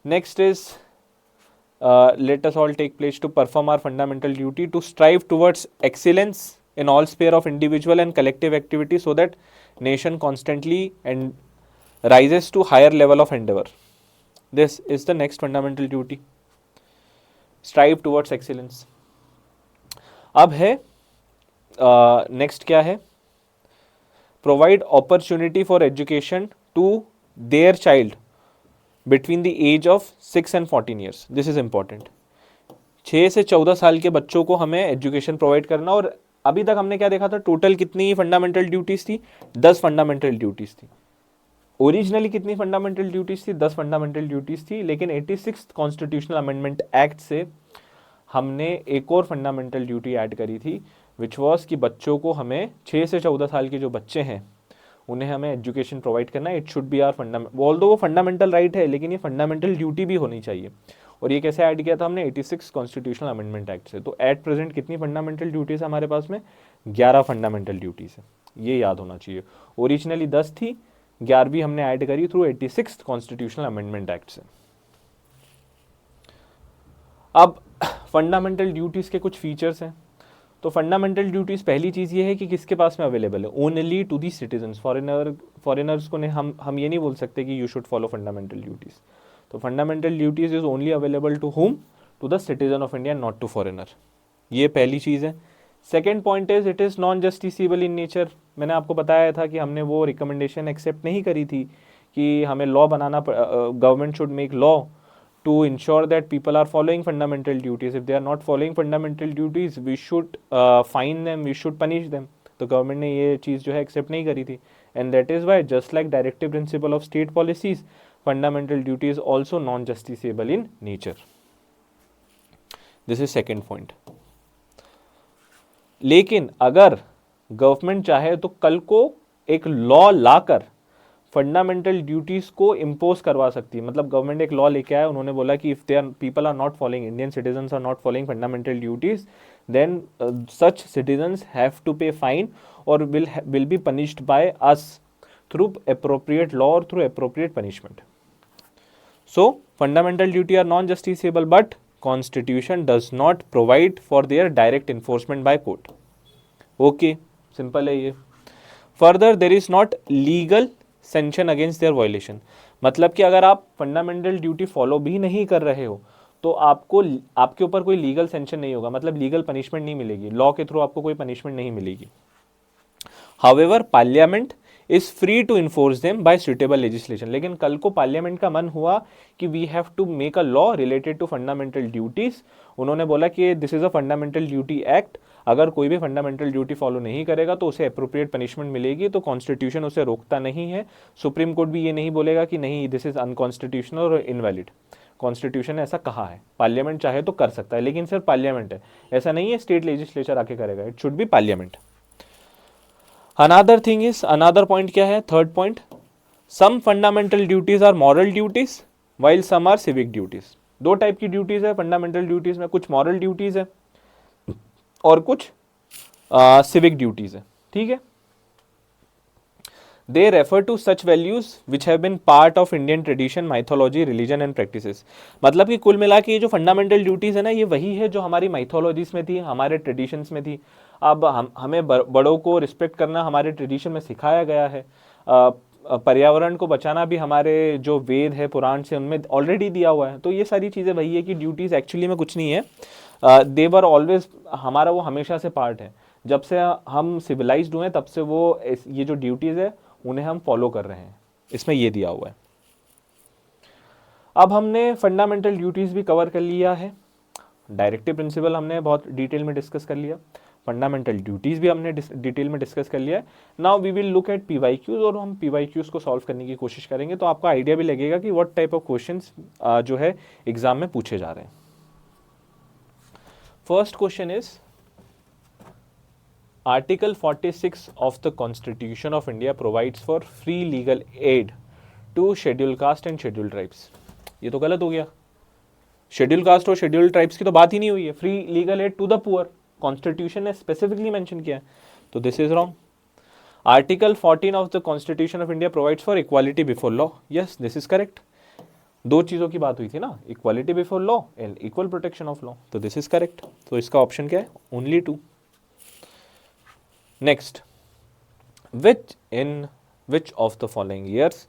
Next is let us all take pledge to perform our fundamental duty to strive towards excellence in all sphere of individual and collective activity, so that nation constantly and rises to higher level of endeavor. This is the next fundamental duty, strive towards excellence. अब है next क्या है, provide opportunity for education to their child between the age of 6 and 14 years. This is important. 6 से 14 साल के बच्चों को हमें एजुकेशन प्रोवाइड करना. और अभी तक हमने क्या देखा था, टोटल कितनी फंडामेंटल ड्यूटीज थी, 10 फंडामेंटल ड्यूटीज थी. ओरिजिनली कितनी फंडामेंटल ड्यूटीज थी, 10 फंडामेंटल ड्यूटीज थी. लेकिन 86th कॉन्स्टिट्यूशनल अमेंडमेंट एक्ट से हमने एक और फंडामेंटल ड्यूटी ऐड करी थी, विच वॉज कि बच्चों को हमें 6 से 14 साल के जो बच्चे हैं उन्हें हमें एजुकेशन प्रोवाइड करना है. It should be our fundamental, although वो फंडामेंटल राइट है, लेकिन ये फंडामेंटल ड्यूटी भी होनी चाहिए. और ये कैसे ऐड किया था हमने, 86 कॉन्स्टिट्यूशनल अमेंडमेंट एक्ट से. तो एट प्रेजेंट कितनी फंडामेंटल ड्यूटीज हमारे पास में, 11 फंडामेंटल ड्यूटीज है. ये याद होना चाहिए. ओरिजिनली 10 थी, 11वीं हमने ऐड करी थ्रू 86 कॉन्स्टिट्यूशनल अमेंडमेंट एक्ट से. अब फंडामेंटल ड्यूटीज के कुछ फीचर्स हैं. तो फंडामेंटल ड्यूटीज, पहली चीज़ ये है कि किसके पास में अवेलेबल है, only to the citizens. Foreigners को हम ये नहीं बोल सकते कि you should follow fundamental duties. तो fundamental duties is only available to whom, to the citizen of India, not to foreigner. ये पहली चीज़ है. Second point is it is non justiciable in nature. मैंने आपको बताया था कि हमने वो रिकमेंडेशन एक्सेप्ट नहीं करी थी कि हमें law banana, government should make law to ensure that people are following fundamental duties. If they are not following fundamental duties, we should fine them, we should punish them. तो government ने ये चीज़ जो है एक्सेप्ट नहीं करी थी. And that is why just like directive principle of state policies, fundamental duty is also non justiciable in nature. This is second point. लेकिन अगर गवर्नमेंट चाहे तो कल को एक लॉ लाकर फंडामेंटल ड्यूटीज को इम्पोज करवा सकती है. मतलब गवर्नमेंट एक लॉ लेके आया, उन्होंने बोला कि if they are people are not following, Indian citizens are not following fundamental duties, then such citizens have to pay fine और will be punished by us through appropriate law और through appropriate punishment. So fundamental duty are non justiciable, but constitution does not provide for their direct enforcement by court. Okay, simple है ये. Further there is not legal sanction against their violation. मतलब कि अगर आप fundamental duty follow भी नहीं कर रहे हो तो आपके ऊपर कोई लीगल सेंक्शन नहीं होगा, मतलब लीगल पनिशमेंट नहीं मिलेगी, लॉ के थ्रू आपको कोई पनिशमेंट नहीं मिलेगी. However parliament is free to enforce them by suitable legislation. लेकिन कल को पार्लियामेंट का मन हुआ कि we have to make a law related to fundamental duties. उन्होंने बोला कि this is a fundamental duty act, अगर कोई भी फंडामेंटल ड्यूटी फॉलो नहीं करेगा तो उसे अप्रोप्रिएट पनिशमेंट मिलेगी. तो कॉन्स्टिट्यूशन उसे रोकता नहीं है, सुप्रीम कोर्ट भी ये नहीं बोलेगा कि नहीं दिस इज अनकॉन्स्टिट्यूशनल और इनवैलिड. कॉन्स्टिट्यूशन ने ऐसा कहा है, पार्लियामेंट चाहे तो कर सकता है, लेकिन सिर्फ पार्लियामेंट है, ऐसा नहीं है स्टेट लेजिस्लेचर आके करेगा, it should be parliament. Another thing is, another point क्या है, third point, some fundamental duties are moral duties while some are civic duties. दो टाइप की ड्यूटीज है फंडामेंटल ड्यूटीज में, कुछ मॉरल ड्यूटीज है और कुछ सिविक ड्यूटीज है, ठीक है। They refer to such values which have been part of Indian tradition, mythology, religion and practices। मतलब कि कुल मिला के ये जो फंडामेंटल ड्यूटीज है ना, ये वही है जो हमारी माइथोलॉजीज में थी, हमारे ट्रेडिशंस में थी। अब हमें बड़ों को रिस्पेक्ट करना हमारे ट्रेडिशन में सिखाया गया है। पर्यावरण को बचाना भी हमारे जो वेद है पुराण से उनमें ऑलरेडी दिया हुआ है। तो ये सारी चीज़ें वही है कि ड्यूटीज़ एक्चुअली में कुछ नहीं है, दे वर ऑलवेज, हमारा वो हमेशा से पार्ट है। जब से हम सिविलाइज्ड हुए तब से वो ये जो ड्यूटीज़ है उन्हें हम फॉलो कर रहे हैं, इसमें ये दिया हुआ है। अब हमने फंडामेंटल ड्यूटीज़ भी कवर कर लिया है, डायरेक्टिव प्रिंसिपल हमने बहुत डिटेल में डिस्कस कर लिया, फंडामेंटल ड्यूटीज़ भी हमने डिटेल में डिस्कस कर लिया है। Now we will look at PYQs, और हम पीवाईक्यूज को सॉल्व करने की कोशिश करेंगे, तो आपको आइडिया भी लगेगा कि व्हाट टाइप ऑफ क्वेश्चंस जो है एग्जाम में पूछे जा रहे हैं। First question is, Article 46 of the Constitution of India provides for free legal aid to scheduled caste and scheduled tribes। ये तो गलत हो गया, शेड्यूल कास्ट और शेड्यूल ट्राइब्स की तो बात ही नहीं हुई है। Free legal aid to the poor constitution ने स्पेसिफिकली मेंशन किया है, तो this is wrong. Article 14 of the constitution of India provides for equality before law, yes this is correct. दो चीज़ों की बात हुई थी ना, equality before law and equal protection of law, तो दिस इज करेक्ट। तो इसका ऑप्शन क्या है, only 2। Next, in which of the following years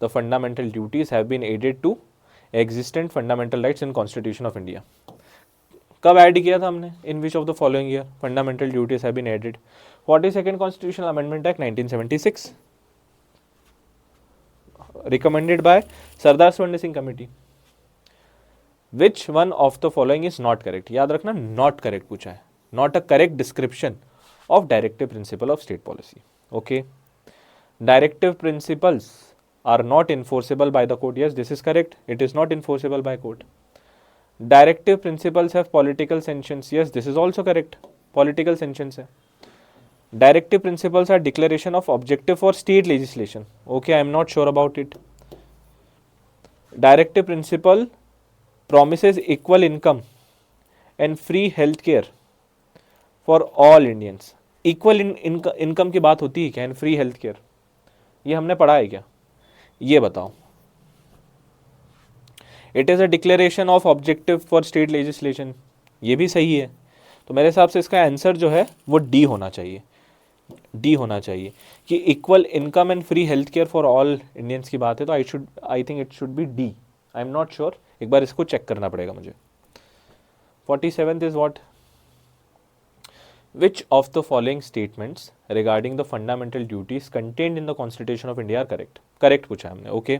the fundamental duties have been added to existent fundamental rights in Constitution of India? कब add किया था हमने? In which of the following year fundamental duties have been added? 42nd Constitutional Amendment Act 1976, recommended by Sardar Swarna Singh Committee. Which one of the following is not correct? याद रखना, not correct पूछा है, not a correct description of directive principle of state policy. Okay, directive principles are not enforceable by the court, yes this is correct, it is not enforceable by court. Directive principles have political sanctions, yes this is also correct, political sanctions है. Directive principles are declaration of objective for state legislation, okay I am not sure about it. Directive principle promises equal income and free health care for all Indians. Equal income की बात होती है क्या, and free health care, ये हमने पढ़ा है क्या, ये बताओ। It is a declaration of objective for state legislation, ये भी सही है। तो मेरे हिसाब से इसका आंसर जो है वो डी होना चाहिए, डी होना चाहिए कि equal income and free health care for all Indians की बात है, तो I think it should B D, I am not sure, एक बार इसको चेक करना पड़ेगा मुझे। 47th is what, Which of the following statements regarding the fundamental duties contained in the Constitution of India are correct? Correct पूछा हमने, okay.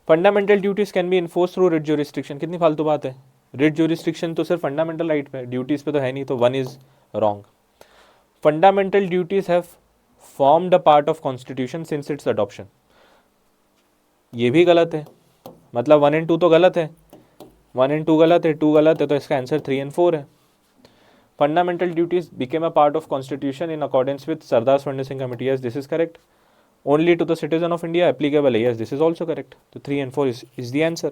Fundamental duties can be enforced through writ jurisdiction, कितनी फालतू बात है, writ jurisdiction तो सिर्फ fundamental right पे, duties पे तो है नहीं, तो 1 is wrong. Fundamental duties have formed a part of Constitution since its adoption, ये भी गलत है, मतलब 1 and 2 तो गलत है, 1 and 2 गलत है, 2 गलत है, तो इसका आंसर 3 and 4 है। Fundamental duties became a part of Constitution in accordance with Sardar Swarna Singh Committee, yes this is correct. Only to the citizen of India applicable, yes this is also correct. So 3 and 4 is the answer.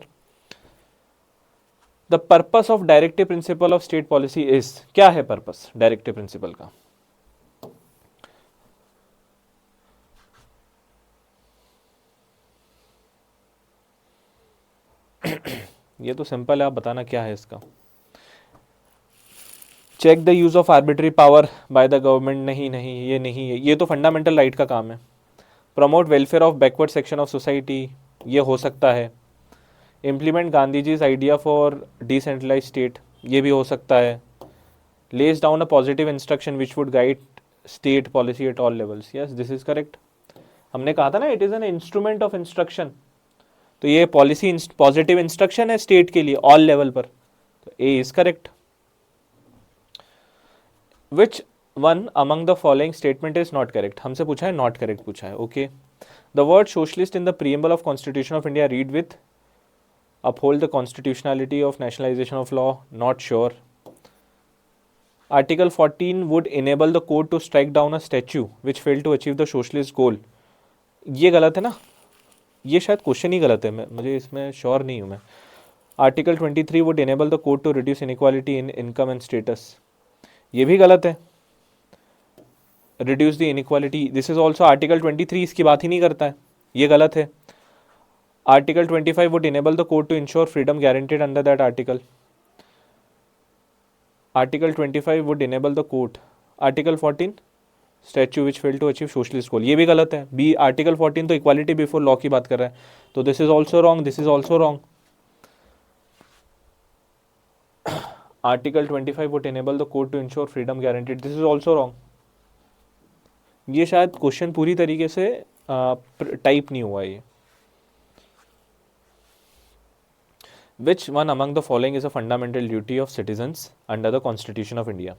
The purpose of directive principle of state policy is, क्या है purpose directive principle का? ये तो simple है, आप बताना क्या है इसका। Check the use of arbitrary power by the government, नहीं नहीं ये नहीं है, ये तो फंडामेंटल राइट का काम है। Promote welfare of backward section of society, ये हो सकता है। Implement Gandhi ji's idea for decentralize state, ये भी हो सकता है। Lays down a positive instruction which would guide state policy at all levels, yes this is correct. हमने कहा था ना it is an instrument of instruction, तो ये पॉलिसी पॉजिटिव इंस्ट्रक्शन है स्टेट के लिए ऑल लेवल पर, तो A is correct. Which one among the following statement is not correct? हमसे पूछा है, not correct पूछा है, okay. The word socialist in the preamble of Constitution of India read with uphold the constitutionality of nationalization of law, not sure. Article 14 would enable the court to strike down a statue which failed to achieve the socialist goal. ये गलत है ना, ये शायद question ही गलत है, मुझे इसमें श्योर नहीं हूँ मैं. Article 23 would enable the court to reduce inequality in income and status. ये भी गलत है. Reduce the inequality, this is also Article 23 इसकी बात ही नहीं करता है, ये गलत है. Article 25 would enable the court to ensure freedom guaranteed under that article. Article 25 would enable the court. Article 14 statute which failed to achieve socialist goal, ये भी गलत है. B Article 14 तो equality before law की बात कर रहा है, तो this is also wrong, this is also wrong. Article 25 would enable the court to ensure freedom guaranteed, this is also wrong. ये शायद क्वेश्चन पूरी तरीके से टाइप नहीं हुआ ये. Which one among the following is a fundamental duty of citizens under the Constitution of India?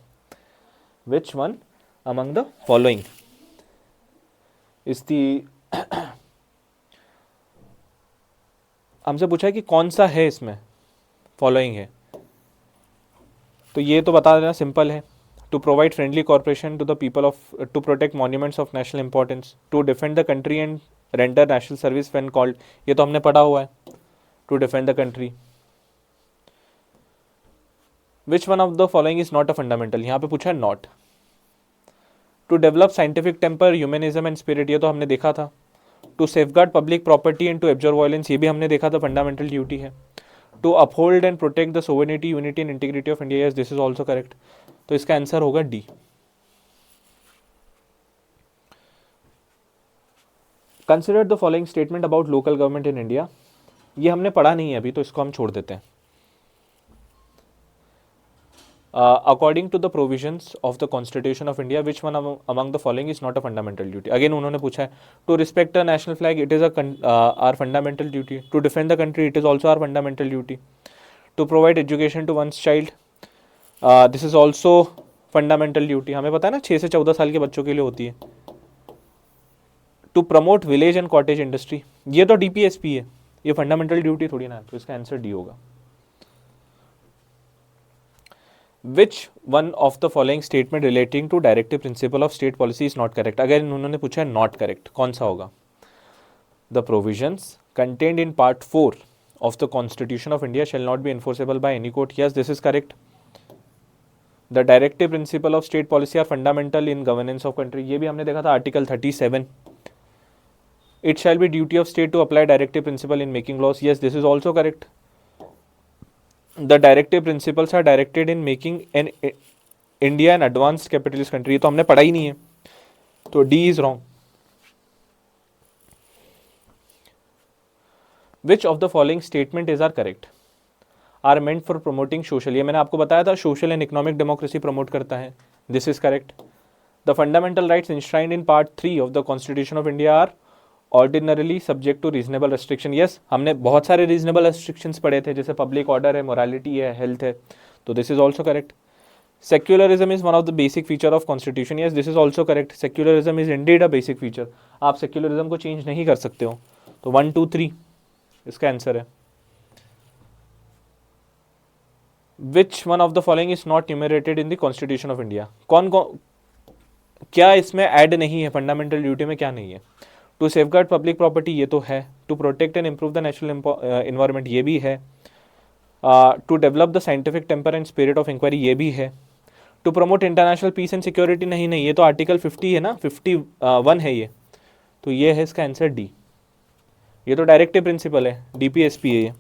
Which one among the following is the हमसे पूछा है कि कौन सा है इसमें फॉलोइंग है, तो ये तो बता देना सिंपल है. To provide friendly corporation to the people of, to protect monuments of national importance, to defend the country and render national service when called, ये तो हमने पढ़ा हुआ है. To defend the country. Which one of the following is not a fundamental, यहाँ पे पूछा है not. To develop scientific temper, humanism and spirit, ये तो हमने देखा था. To safeguard public property and to absorb violence, ये भी हमने देखा था, फंडामेंटल ड्यूटी है. To uphold and protect the sovereignty, unity and integrity of India, yes this is also correct. तो इसका आंसर होगा D. Consider the following statement about local government in India, ये हमने पढ़ा नहीं है अभी, तो इसको हम छोड़ देते हैं. According to the provisions of the Constitution of India, which one among the following is not a fundamental duty? Again उन्होंने पूछा है. To respect the national flag, it is our fundamental duty. To defend the country, it is also our fundamental duty. To provide education to one's child, this is also fundamental duty. हमें पता है ना 6 से 14 साल के बच्चों के लिए होती है. To promote village and cottage industry, ये तो DPSP है, ये fundamental duty थोड़ी ना, तो इसका आंसर डी होगा. Which one of the following statement relating to directive principle of state policy is not correct? अगर उन्होंने पूछा है not correct, कौन सा होगा? The provisions contained in part 4 of the Constitution of India shall not be enforceable by any court. Yes, this is correct. The directive principle of state policy are fundamental in governance of country, ये भी हमने देखा था, Article 37. It shall be duty of state to apply directive principle in making laws. Yes, this is also correct. The directive principles are directed in making an India an advanced capitalist country, ये तो हमने पढ़ा ही नहीं है, तो D is wrong. Which of the following statement is are correct? Are meant for promoting social, ये मैंने आपको बताया था, social and economic democracy promote करता है, this is correct. The fundamental rights enshrined in part 3 of the Constitution of India are ordinarily subject to reasonable restriction. Yes, हमने बहुत सारे रीजनेबल रेस्ट्रिक्शंस पढ़े थे, जैसे पब्लिक ऑर्डर है, मोरालिटी है, हेल्थ है, तो this is also correct. Secularism is one of the basic feature of constitution. Yes, this is also correct. Secularism is indeed a basic feature, आप सेक्युलरिज्म को change नहीं कर सकते हो, तो 1 2 3 इसका आंसर है. Which one of the following is not enumerated in the constitution of India, कौन कौन क्या इसमें ऐड नहीं है, फंडामेंटल ड्यूटी में क्या नहीं है? टू सेफगार्ड पब्लिक प्रॉपर्टी, ये तो है. To protect and improve the national environment, ये भी है. To develop the scientific temper and spirit of inquiry, ये भी है. To promote international peace and security, नहीं नहीं, ये तो आर्टिकल 50 है ना, 51 है ये, तो ये है इसका आंसर डी. ये तो डायरेक्टिव प्रिंसिपल है, DPSP है ये.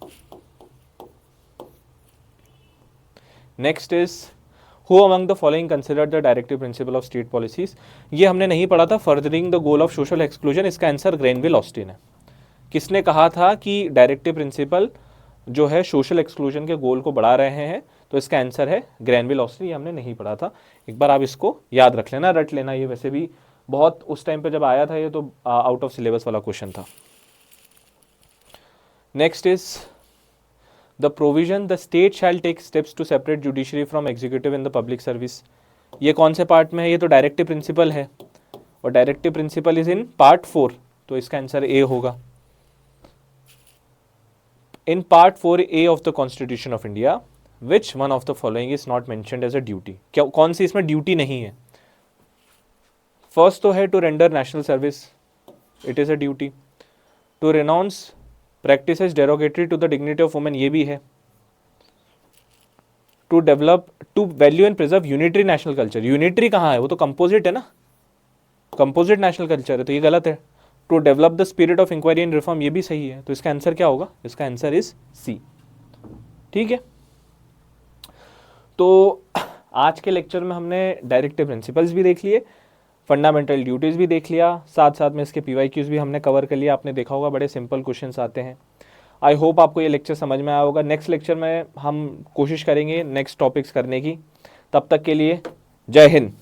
Next is Who among the following considered the directive principle of state policies? ये हमने नहीं पढ़ा था. Furthering the goal of social exclusion, इसका आंसर ग्रेनविल ऑस्टिन है. किसने कहा था कि डायरेक्टिव प्रिंसिपल जो है सोशल एक्सक्लूजन के गोल को बढ़ा रहे हैं, तो इसका आंसर है ग्रेनविल ऑस्टिन. ये हमने नहीं पढ़ा था, एक बार आप इसको याद रख लेना, रट लेना. ये वैसे भी बहुत उस टाइम पे जब आया था ये, तो आउट ऑफ सिलेबस वाला क्वेश्चन था. Next is The provision the state shall take steps to separate judiciary from executive in the public service, ये कौन से पार्ट में है? ये तो डायरेक्टिव प्रिंसिपल है, और directive principle is in part 4, तो इसका आंसर ए होगा. In part 4A of the constitution of India which one of the following is not mentioned as a duty, क्या कौन सी इसमें ड्यूटी नहीं है? फर्स्ट तो है to render national service, it is a duty. To renounce practices derogatory to the dignity of women, ये भी है। To develop, to value and preserve unitary national culture, unitary कहाँ है, वो तो कंपोजिट है ना, कंपोजिट नेशनल कल्चर है, तो ये गलत है। To develop the spirit of inquiry and reform, ये भी सही है, तो इसका आंसर क्या होगा? इसका आंसर इज सी। ठीक है, तो आज के लेक्चर में हमने डायरेक्टिव प्रिंसिपल्स भी देख लिए, फंडामेंटल ड्यूटीज भी देख लिया, साथ साथ में इसके PYQs भी हमने कवर कर लिया। आपने देखा होगा बड़े सिंपल क्वेश्चंस आते हैं। आई होप आपको ये लेक्चर समझ में आया होगा। नेक्स्ट लेक्चर में हम कोशिश करेंगे नेक्स्ट टॉपिक्स करने की। तब तक के लिए जय हिंद।